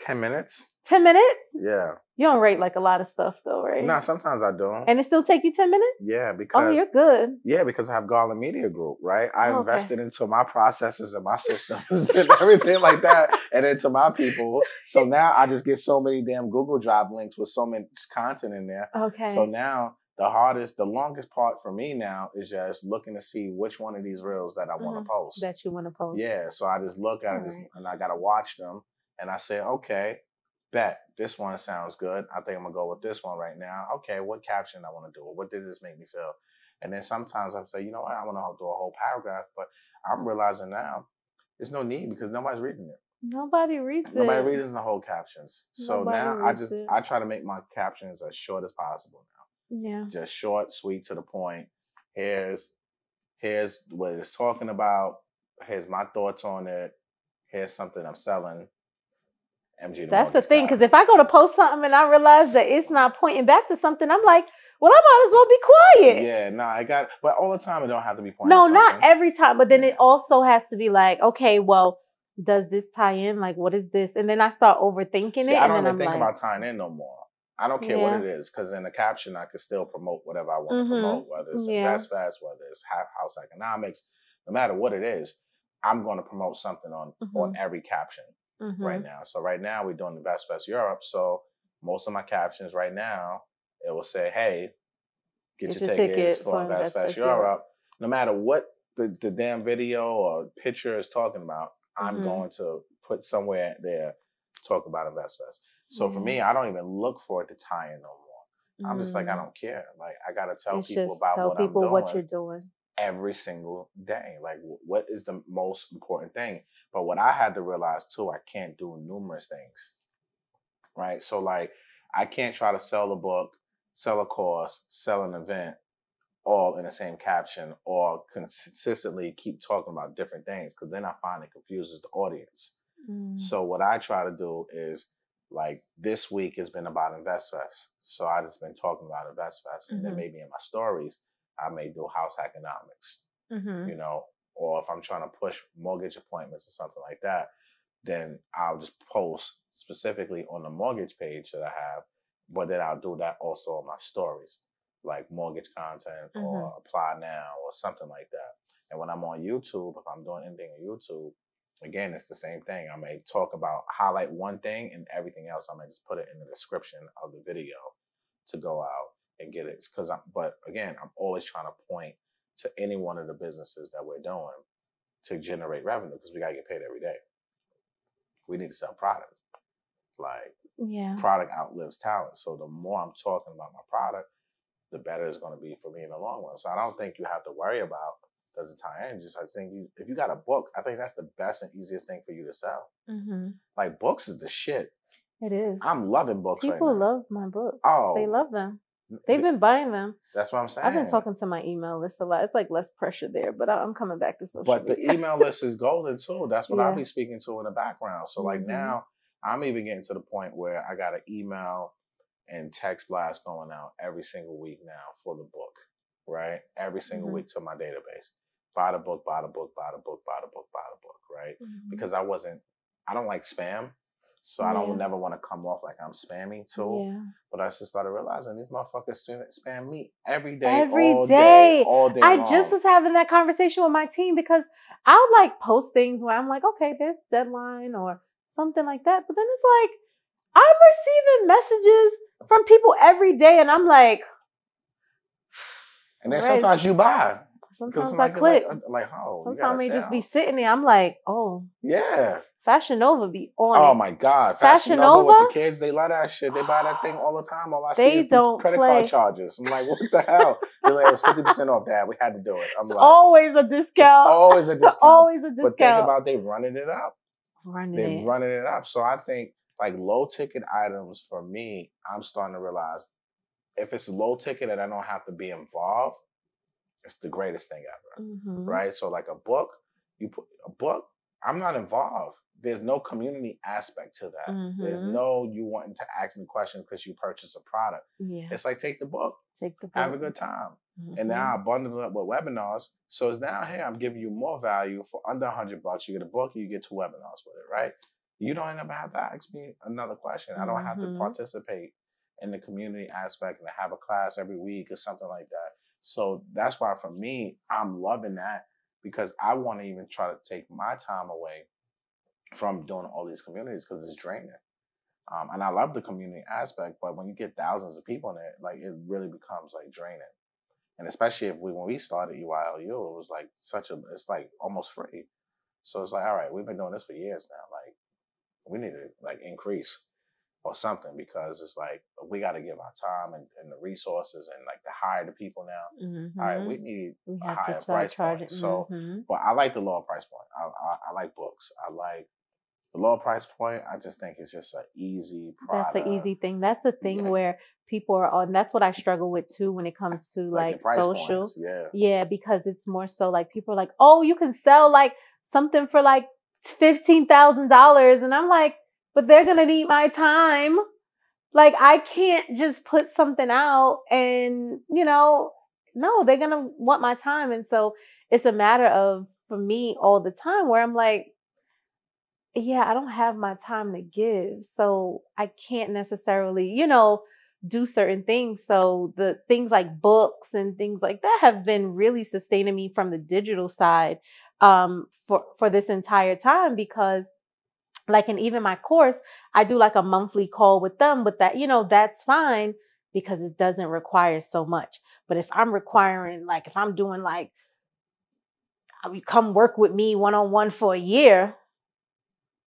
10 minutes. 10 minutes? Yeah. You don't rate like a lot of stuff though, right? No, sometimes I do. And it still take you 10 minutes? Yeah, because... Oh, you're good. Yeah, because I have Garland Media Group, right? I invested into my processes and my systems and everything like that and into my people. So now I just get so many damn Google Drive links with so much content in there. Okay. So now the longest part for me now is just looking to see which one of these reels that I want to post. That you want to post. Yeah, so I just look at it and I got to watch them. And I say, okay, bet this one sounds good. I think I'm gonna go with this one right now. Okay, what caption I want to do? What did this make me feel? And then sometimes I say, you know what, I want to do a whole paragraph, but I'm realizing now there's no need because nobody's reading it. Nobody reads it. Nobody reads the whole captions. So now Nobody I try to make my captions as short as possible now. Yeah. Just short, sweet, to the point. Here's what it's talking about. Here's my thoughts on it. Here's something I'm selling. MG, that's the thing, because if I go to post something and I realize that it's not pointing back to something, I'm like, well, I might as well be quiet. Yeah, no, but all the time it don't have to be pointing. No, not every time, but then it also has to be like, okay, well, does this tie in? Like, what is this? And then I start overthinking it. I don't even think about tying in no more. I don't care what it is, because in the caption I could still promote whatever I want to promote, whether it's Invest Fast, whether it's House Economics, no matter what it is, I'm going to promote something on every caption. Right now. So right now we're doing Invest Fest Europe. So most of my captions right now, it will say, hey, get your tickets for Invest Fest Europe. No matter what the damn video or picture is talking about, I'm going to put somewhere there talk about Invest Fest. So for me, I don't even look for it to tie in no more. I'm just like, I don't care. Like, I got to tell people about what I'm doing. What you're doing. Every single day. Like, what is the most important thing? But what I had to realize too, I can't do numerous things, right? So like, I can't try to sell a book, sell a course, sell an event, all in the same caption, or consistently keep talking about different things, because then I find it confuses the audience. So what I try to do is, like, this week has been about Invest Fest. So I just been talking about Invest Fest, and then maybe in my stories, I may do House Economics, you know, or if I'm trying to push mortgage appointments or something like that, then I'll just post specifically on the mortgage page that I have, but then I'll do that also on my stories, like mortgage content or apply now or something like that. And when I'm on YouTube, if I'm doing anything on YouTube, again, it's the same thing. I may highlight one thing, and everything else I may just put it in the description of the video to go out and get it. But again, I'm always trying to point to any one of the businesses that we're doing to generate revenue, because we got to get paid every day. We need to sell product. Like, product outlives talent. So the more I'm talking about my product, the better it's going to be for me in the long run. So I don't think you have to worry about, does it tie in? I think if you got a book, I think that's the best and easiest thing for you to sell. Like, books is the shit. It is. I'm loving books right now. People love my books. Oh. They love them. They've been buying them. That's what I'm saying. I've been talking to my email list a lot. It's like less pressure there, but I'm coming back to social media. But the email list is golden too. That's what I'll be speaking to in the background. So like now, I'm even getting to the point where I got an email and text blast going out every single week now for the book, right? Every single week to my database. Buy the book, buy the book, buy the book, buy the book, buy the book, right? Because I don't like spam. So I don't never want to come off like I'm spammy too. Yeah. But I just started realizing these motherfuckers spam me every day, all day I long. just was having that conversation with my team because I'll like post things where I'm like, okay, there's a deadline or something like that. But then it's like, I'm receiving messages from people every day and I'm like. And then sometimes you buy. Sometimes I click. Like, oh, sometimes they just be sitting there. I'm like, oh. Yeah. Fashion Nova be on Oh it. my God. Fashion Nova with the kids, they love that shit. They buy that thing all the time. All I see is the credit card charges. I'm like, what the hell? They're like, it was 50% off, Dad. We had to do it. I'm like, always a discount. Always a discount. Always a discount. But think about they running it up. They're running it up. So I think like low ticket items for me, I'm starting to realize if it's low ticket and I don't have to be involved, it's the greatest thing ever, right? So like a book, I'm not involved. There's no community aspect to that. There's no you wanting to ask me questions because you purchase a product. Yeah. It's like take the book, have a good time. And now I bundle it up with webinars. So it's now, hey, I'm giving you more value for under $100. You get a book, you get 2 webinars with it, right? You don't ever have to ask me another question. I don't have to participate in the community aspect and have a class every week or something like that. So that's why for me, I'm loving that because I want to even try to take my time away from doing all these communities because it's draining. And I love the community aspect, but when you get thousands of people in it, like it really becomes like draining. And especially when we started UILU, it was like it's like almost free. So it's like, all right, we've been doing this for years now. Like we need to like increase or something because it's like we got to give our time and the resources and like to hire the people now. All right, we need a higher price point. So, but I like the lower price point. I like books. I like the lower price point. I just think it's just an easy product. That's the easy thing. That's the thing where people are on. That's what I struggle with too when it comes to like social. Points, yeah, because it's more so like people are like, oh, you can sell like something for like $15,000, and I'm like, but they're going to need my time. Like, I can't just put something out and, no, they're going to want my time. And so it's a matter of, for me, all the time where I'm like, yeah, I don't have my time to give. So I can't necessarily, do certain things. So the things like books and things like that have been really sustaining me from the digital side for this entire time because like, and even my course, I do like a monthly call with them, but that, that's fine because it doesn't require so much. But if I'm requiring, like, if I'm doing like, come work with me one-on-one for a year,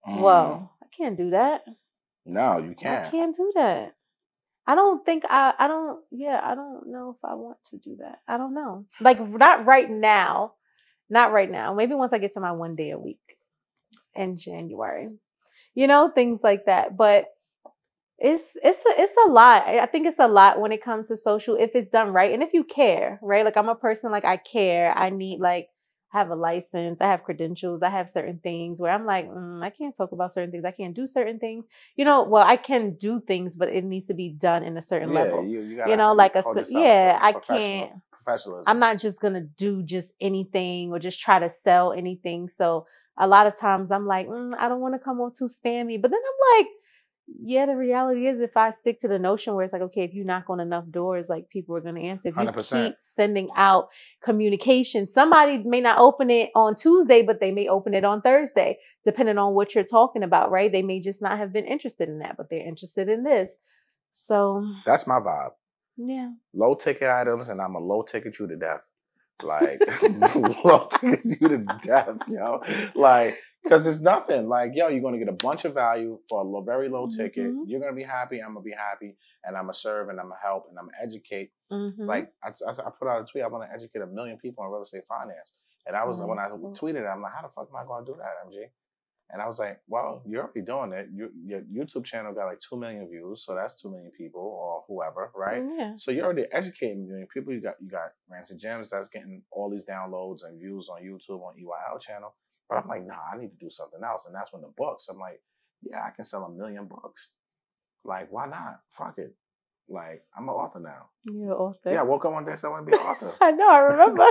well, I can't do that. No, you can't. I can't do that. I don't think I don't know if I want to do that. I don't know. Like, not right now. Not right now. Maybe once I get to my 1 day a week in January. Things like that. But it's a lot. I think it's a lot when it comes to social if it's done right. And if you care, right? Like I'm a person, like I care. I need I have a license. I have credentials. I have certain things where I'm like, I can't talk about certain things. I can't do certain things. Well, I can do things, but it needs to be done in a certain level. You gotta I can't. Professionalism. I'm not just going to do just anything or just try to sell anything. So a lot of times I'm like, I don't want to come on too spammy. But then I'm like, yeah, the reality is if I stick to the notion where it's like, okay, if you knock on enough doors, like people are going to answer. If you 100%. keep sending out communication, somebody may not open it on Tuesday, but they may open it on Thursday, depending on what you're talking about, right? They may just not have been interested in that, but they're interested in this. So that's my vibe. Yeah. Low ticket items, and I'm a low ticket you to death. Like, low ticket you to death, yo. Like, because it's nothing. Like, yo, you're going to get a bunch of value for a very low ticket. You're going to be happy. I'm going to be happy. And I'm going to serve and I'm going to help and I'm going to educate. Like, I put out a tweet. I want to educate 1 million people on real estate finance. And I was, when I tweeted it, I'm like, how the fuck am I going to do that, MG? And I was like, well, you're already doing it. Your YouTube channel got like 2 million views, so that's 2 million people or whoever, right? Yeah. So you're already educating people. You got Rancid Gems that's getting all these downloads and views on YouTube on EYL channel. But I'm like, nah, I need to do something else. And that's when the books. I'm like, yeah, I can sell 1 million books. Like, why not? Fuck it. Like, I'm an author now. You're an author? Yeah, I woke up one day and said I want to be an author. I know, I remember.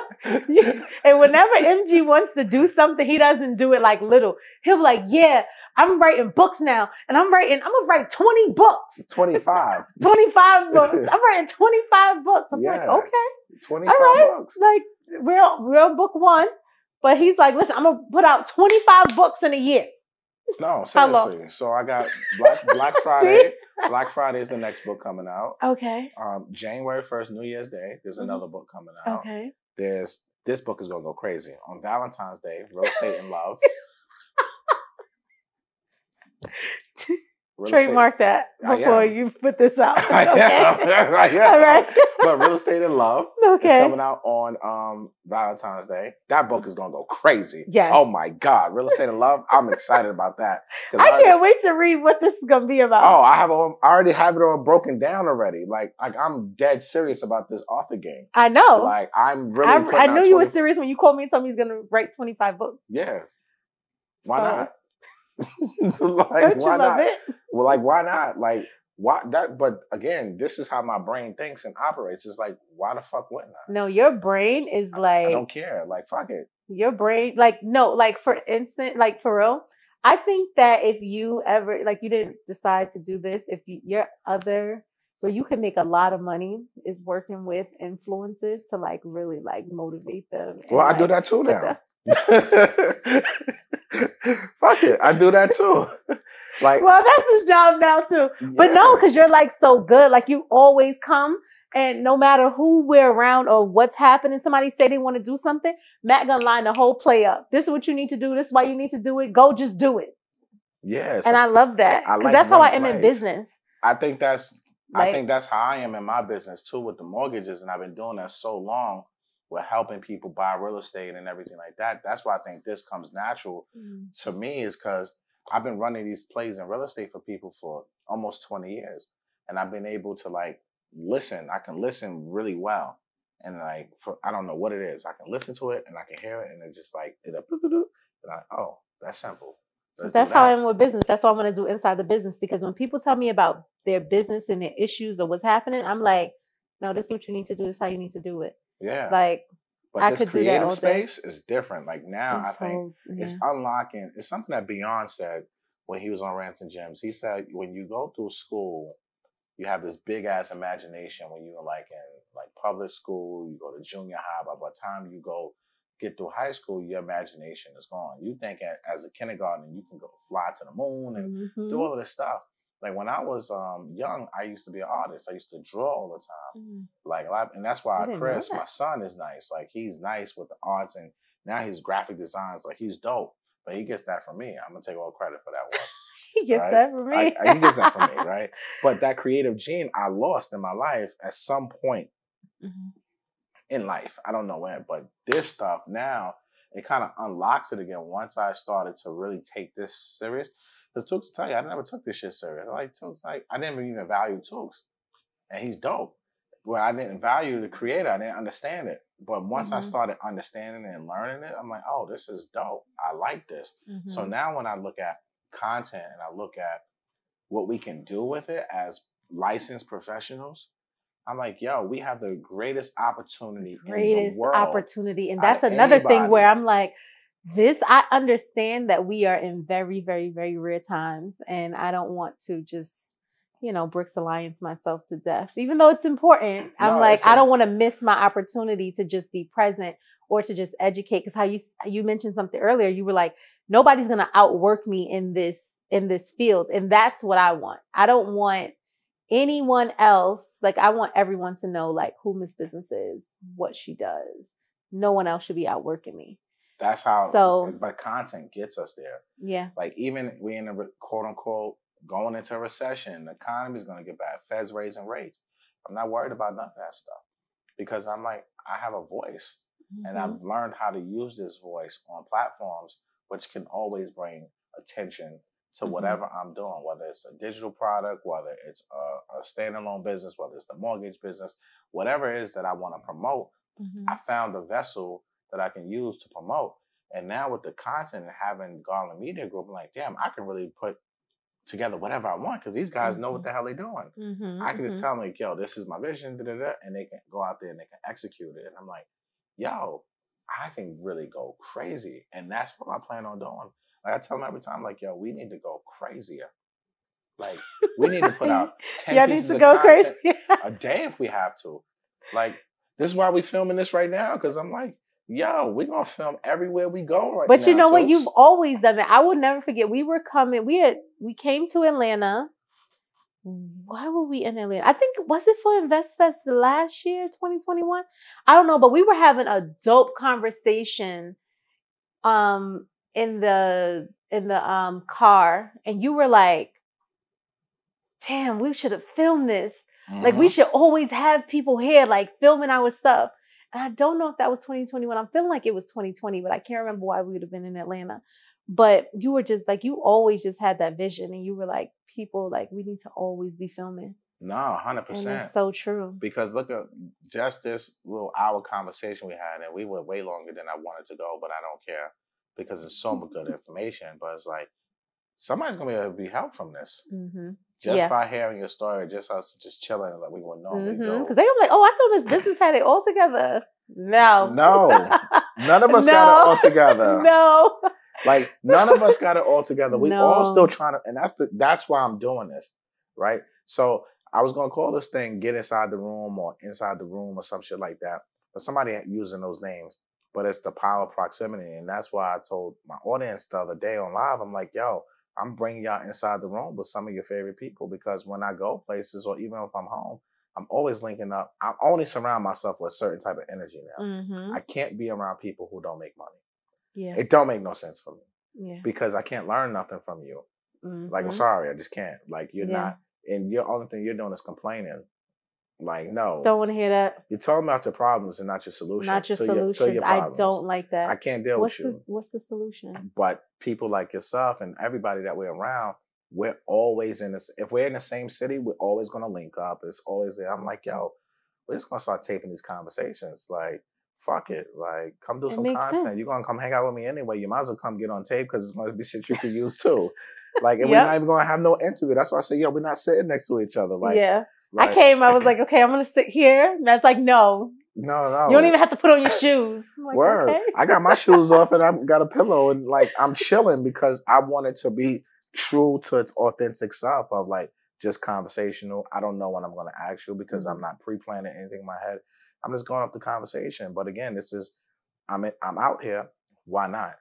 And whenever MG wants to do something, he doesn't do it like little. He'll be like, yeah, I'm writing books now. And I'm going to write 20 books. 25. 25 books. I'm writing 25 books. I'm like, okay. 25 books. Like, we're on book 1. But he's like, listen, I'm going to put out 25 books in a year. No, seriously. So I got Black Friday. Black Friday is the next book coming out. Okay. January 1st, New Year's Day, there's another book coming out. Okay. This book is going to go crazy. On Valentine's Day, Real Estate and Love. Trademark that before you put this out. Okay. I am. All right. But Real Estate and Love is coming out on Valentine's Day. That book is going to go crazy. Yes. Oh my God. Real Estate and Love. I'm excited about that. I can't wait to read what this is going to be about. Oh, I already have it all broken down already. Like I'm dead serious about this author game. I know. Like I'm really I knew you were serious when you called me and told me he's going to write 25 books. Yeah. Why not? Don't you love it? Well, like, why not? Like, why that? But again, this is how my brain thinks and operates. It's like, why the fuck wouldn't I? No, your brain is like, I don't care. Like, fuck it. Your brain, like, no, like for instance, like for real, I think that if you ever, like, you didn't decide to do this, if where you can make a lot of money is working with influencers to like really like motivate them. Well, I do that too now. Fuck it, I do that too. Like, well, that's his job now too. Yeah. But no, because you're like so good. Like you always come, and no matter who we're around or what's happening, somebody say they want to do something, Matt gonna line the whole play up. This is what you need to do. This is why you need to do it. Go, just do it. Yes, and I love that because that's how I am in business. I think that's how I am in my business too with the mortgages, and I've been doing that so long. We're helping people buy real estate and everything like that. That's why I think this comes natural to me is because I've been running these plays in real estate for people for almost 20 years. And I've been able to like listen. I can listen really well. And like, I don't know what it is. I can listen to it and I can hear it. And it's just like, that's simple. That's how I am with business. That's what I want to do inside the business. Because when people tell me about their business and their issues or what's happening, I'm like, no, this is what you need to do. This is how you need to do it. Yeah. Like, but I could do that all day. Space is different. Like now, I think it's unlocking. It's something that Beyond said when he was on Rants and Gems. He said, when you go through school, you have this big ass imagination when you were like in like public school, you go to junior high, but by the time you get through high school, your imagination is gone. You think as a kindergarten, you can go fly to the moon and do all of this stuff. Like when I was young, I used to be an artist. I used to draw all the time. Like a lot, and that's why Chris, my son, is nice. Like he's nice with the arts, and now he's graphic designs. Like he's dope, but he gets that from me. I'm gonna take all credit for that one. He gets that from me. He gets that from me, right? But that creative gene I lost in my life at some point in life. I don't know when, but this stuff now it kind of unlocks it again. Once I started to really take this serious. Because Tooks, tell you, I never took this shit serious. Like Tooks, I didn't even value Tooks, and he's dope. Well, I didn't value the creator. I didn't understand it. But once I started understanding it and learning it, I'm like, oh, this is dope. I like this. So now when I look at content and I look at what we can do with it as licensed professionals, I'm like, yo, we have the greatest opportunity in the world. And that's another thing where I'm like, I understand that we are in very, very, very rare times. And I don't want to just, Bricks Alliance myself to death, even though it's important. I'm like, I don't want to miss my opportunity to just be present or to just educate. Because how you mentioned something earlier, you were like, nobody's going to outwork me in this field. And that's what I want. I don't want anyone else. Like, I want everyone to know like who Miss Business is, what she does. No one else should be outworking me. That's how, but content gets us there. Yeah. Like even we in a quote unquote going into a recession, the economy is going to get bad. Feds raising rates. I'm not worried about none of that stuff because I'm like, I have a voice and I've learned how to use this voice on platforms, which can always bring attention to whatever I'm doing, whether it's a digital product, whether it's a standalone business, whether it's the mortgage business, whatever it is that I want to promote. I found a vessel that I can use to promote. And now with the content and having Garland Media Group, I'm like, damn, I can really put together whatever I want because these guys know what the hell they're doing. I can just tell them, like, yo, this is my vision, and they can go out there and they can execute it. And I'm like, yo, I can really go crazy. And that's what I plan on doing. Like I tell them every time, like, yo, we need to go crazier. Like, we need to put out 10 pieces of content a day if we have to. Like, this is why we filming this right now, because I'm like, yo, we're going to film everywhere we go right now. But you know what? You've always done that. I will never forget. We were coming. We came to Atlanta. Why were we in Atlanta? I think, was it for InvestFest last year, 2021? I don't know, but we were having a dope conversation in the car, and you were like, damn, we should have filmed this. Mm-hmm. Like, we should always have people here, like, filming our stuff. And I don't know if that was 2021. I'm feeling like it was 2020, but I can't remember why we would have been in Atlanta. But you were just like, you always just had that vision, and you were like, people, like, we need to always be filming. No, 100%. And it's so true. Because look at just this little hour conversation we had, and we went way longer than I wanted to go, but I don't care because it's so much good information. But it's like, somebody's going to be able to be helped from this. Mm-hmm. Just by hearing your story, just us just chilling like we would normally do. Because they were like, oh, I thought Miss Business had it all together. No. None of us got it all together. No. Like, none of us got it all together. We all still trying to, and that's why I'm doing this, right? So I was going to call this thing Get Inside the Room or Inside the Room or some shit like that. But somebody ain't using those names. But it's the power of proximity. And that's why I told my audience the other day on live, I'm like, yo, I'm bringing y'all inside the room with some of your favorite people, because when I go places or even if I'm home, I'm always linking up. I only surround myself with a certain type of energy now. Mm-hmm. I can't be around people who don't make money. Yeah. It don't make no sense for me. Yeah. Because I can't learn nothing from you. Mm-hmm. Like, I'm sorry, I just can't. Like, you're not, and your only thing you're doing is complaining. Like, no. Don't want to hear that. You're talking about your problems and not your solutions. Not your solutions. I don't like that. I can't deal with you. What's the solution? But people like yourself and everybody that we're around, we're always in this. If we're in the same city, we're always going to link up. It's always there. I'm like, yo, we're just going to start taping these conversations. Like, fuck it. Like, come do some content. Sense. You're going to come hang out with me anyway. You might as well come get on tape because it's going to be shit you can use too. Like, and we're not even going to have no interview. That's why I say, yo, we're not sitting next to each other. Like, yeah. Like, I was like, okay, I'm going to sit here. And that's like, no. No. You don't even have to put on your shoes. I'm like, word. Okay. I got my shoes off and I've got a pillow and like, I'm chilling because I want it to be true to its authentic self of like, just conversational. I don't know when I'm going to ask you because I'm not pre-planning anything in my head. I'm just going off the conversation. But again, I'm out here. Why not?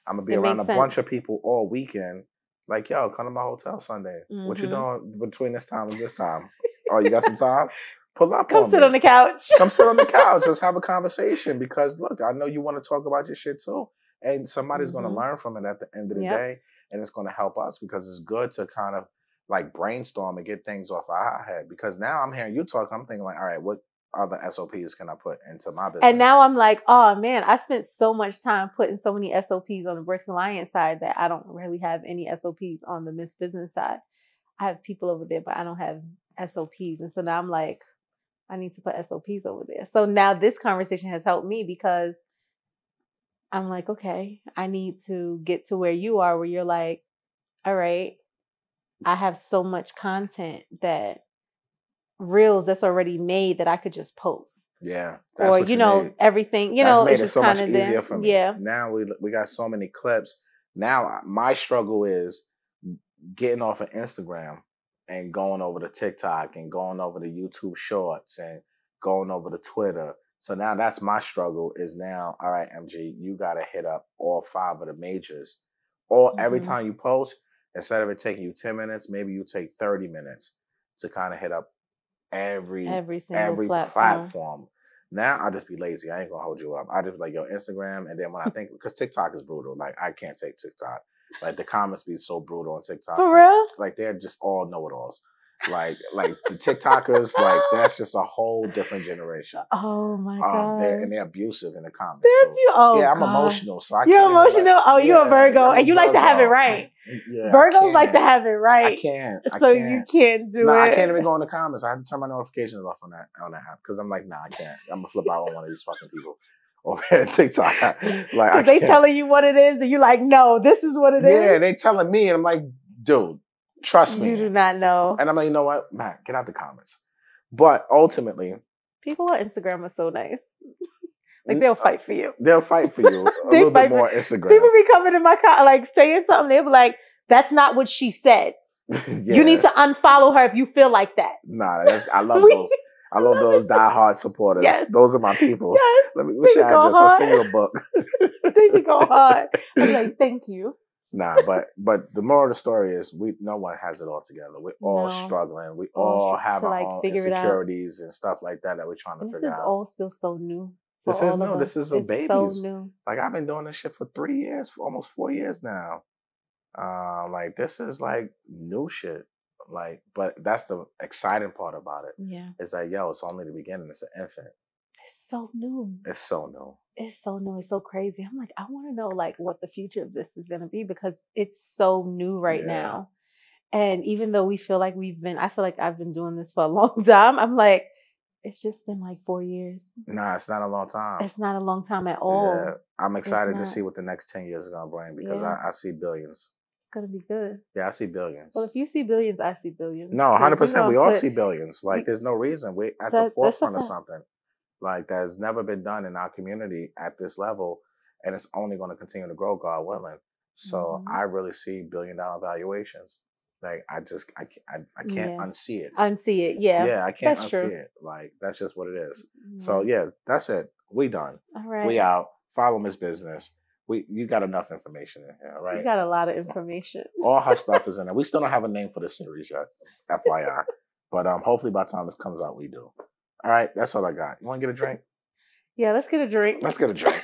I'm going to be around a bunch of people all weekend. Like, yo, come to my hotel Sunday. Mm-hmm. What you doing between this time and this time? Oh, you got some time? Pull up. Come sit on the couch. Come sit on the couch. Let's have a conversation because, look, I know you want to talk about your shit too. And somebody's going to learn from it at the end of the day. And it's going to help us because it's good to kind of like brainstorm and get things off our head. Because now I'm hearing you talk. I'm thinking like, all right, what other SOPs can I put into my business? And now I'm like, oh man, I spent so much time putting so many SOPs on the Bricks Alliance side that I don't really have any SOPs on the Miss Business side. I have people over there, but I don't have SOPs. And so now I'm like, I need to put SOPs over there. So now this conversation has helped me because I'm like, okay, I need to get to where you are, where you're like, all right, I have so much content that reels that's already made that I could just post. Yeah. Or, you know, need. Everything, you know, it's just so kind of easier for me. Yeah. Now we got so many clips. Now my struggle is getting off of Instagram and going over to TikTok and going over to YouTube Shorts and going over to Twitter. So now that's my struggle is now, all right, MG, you got to hit up all 5 of the majors. Or every time you post, instead of it taking you 10 minutes, maybe you take 30 minutes to kind of hit up every platform. Now I just be lazy. I ain't going to hold you up. I just be like, yo, Instagram. And then when I think, because TikTok is brutal. Like, I can't take TikTok. Like, the comments be so brutal on TikTok. For real? Like, they're just all know-it-alls. Like the TikTokers, like, that's just a whole different generation. Oh, my God. They're abusive in the comments, too. Yeah, I'm emotional, so I can't. You're emotional? Like, you're a Virgo, and you like to have it right. Yeah, Virgos like to have it right. I can't. You can't do it. I can't even go in the comments. I have to turn my notifications off on that app because I'm like, nah, I can't. I'm going to flip out on one of these fucking people over here at TikTok. Like, they telling you what it is, and you're like, no, this is what it is. Yeah, they telling me, and I'm like, dude, trust me. You do not know. And I'm like, you know what? Man, get out the comments. But ultimately, people on Instagram are so nice. Like they'll fight for you. They'll fight for you. A little bit more Instagram. People be coming in my car, like saying something. They'll be like, "That's not what she said. Yeah. You need to unfollow her if you feel like that." Nah, I love those. I love those diehard supporters. Yes. Those are my people. Yes. What's your address? I'll send you a book. They be go hard. I'm like, thank you. Nah, but the moral of the story is no one has it all together. We're all struggling. We all have our own insecurities and stuff like that we're trying to figure out. This is all still so new. This is new. This is a baby. So new. Like I've been doing this shit for 3 years, for almost 4 years now. Like this is like new shit. Like, but that's the exciting part about it. Yeah. It's like, yo, it's only the beginning. It's an infant. It's so new. It's so new. It's so new. It's so crazy. I'm like, I want to know like what the future of this is going to be because it's so new right now. And even though we feel like I feel like I've been doing this for a long time. I'm like, it's just been like 4 years. Nah, it's not a long time. It's not a long time at all. Yeah. I'm excited to see what the next 10 years is going to bring because I see billions. It's going to be good. Yeah, I see billions. Well, if you see billions, I see billions. No, 100%. We all see billions. Like, there's no reason. We're at the forefront of something. Like, that has never been done in our community at this level. And it's only going to continue to grow, God willing. So I really see billion-dollar valuations. Like, I can't unsee it. Unsee it, yeah. Yeah, I can't unsee it. Like, that's just what it is. So, yeah, that's it. We done. All right. We out. Follow Miss Business. You got enough information in here, right? You got a lot of information. All her stuff is in there. We still don't have a name for the series yet, FYI. But hopefully by the time this comes out, we do. All right, that's all I got. You want to get a drink? Yeah, let's get a drink. Let's get a drink.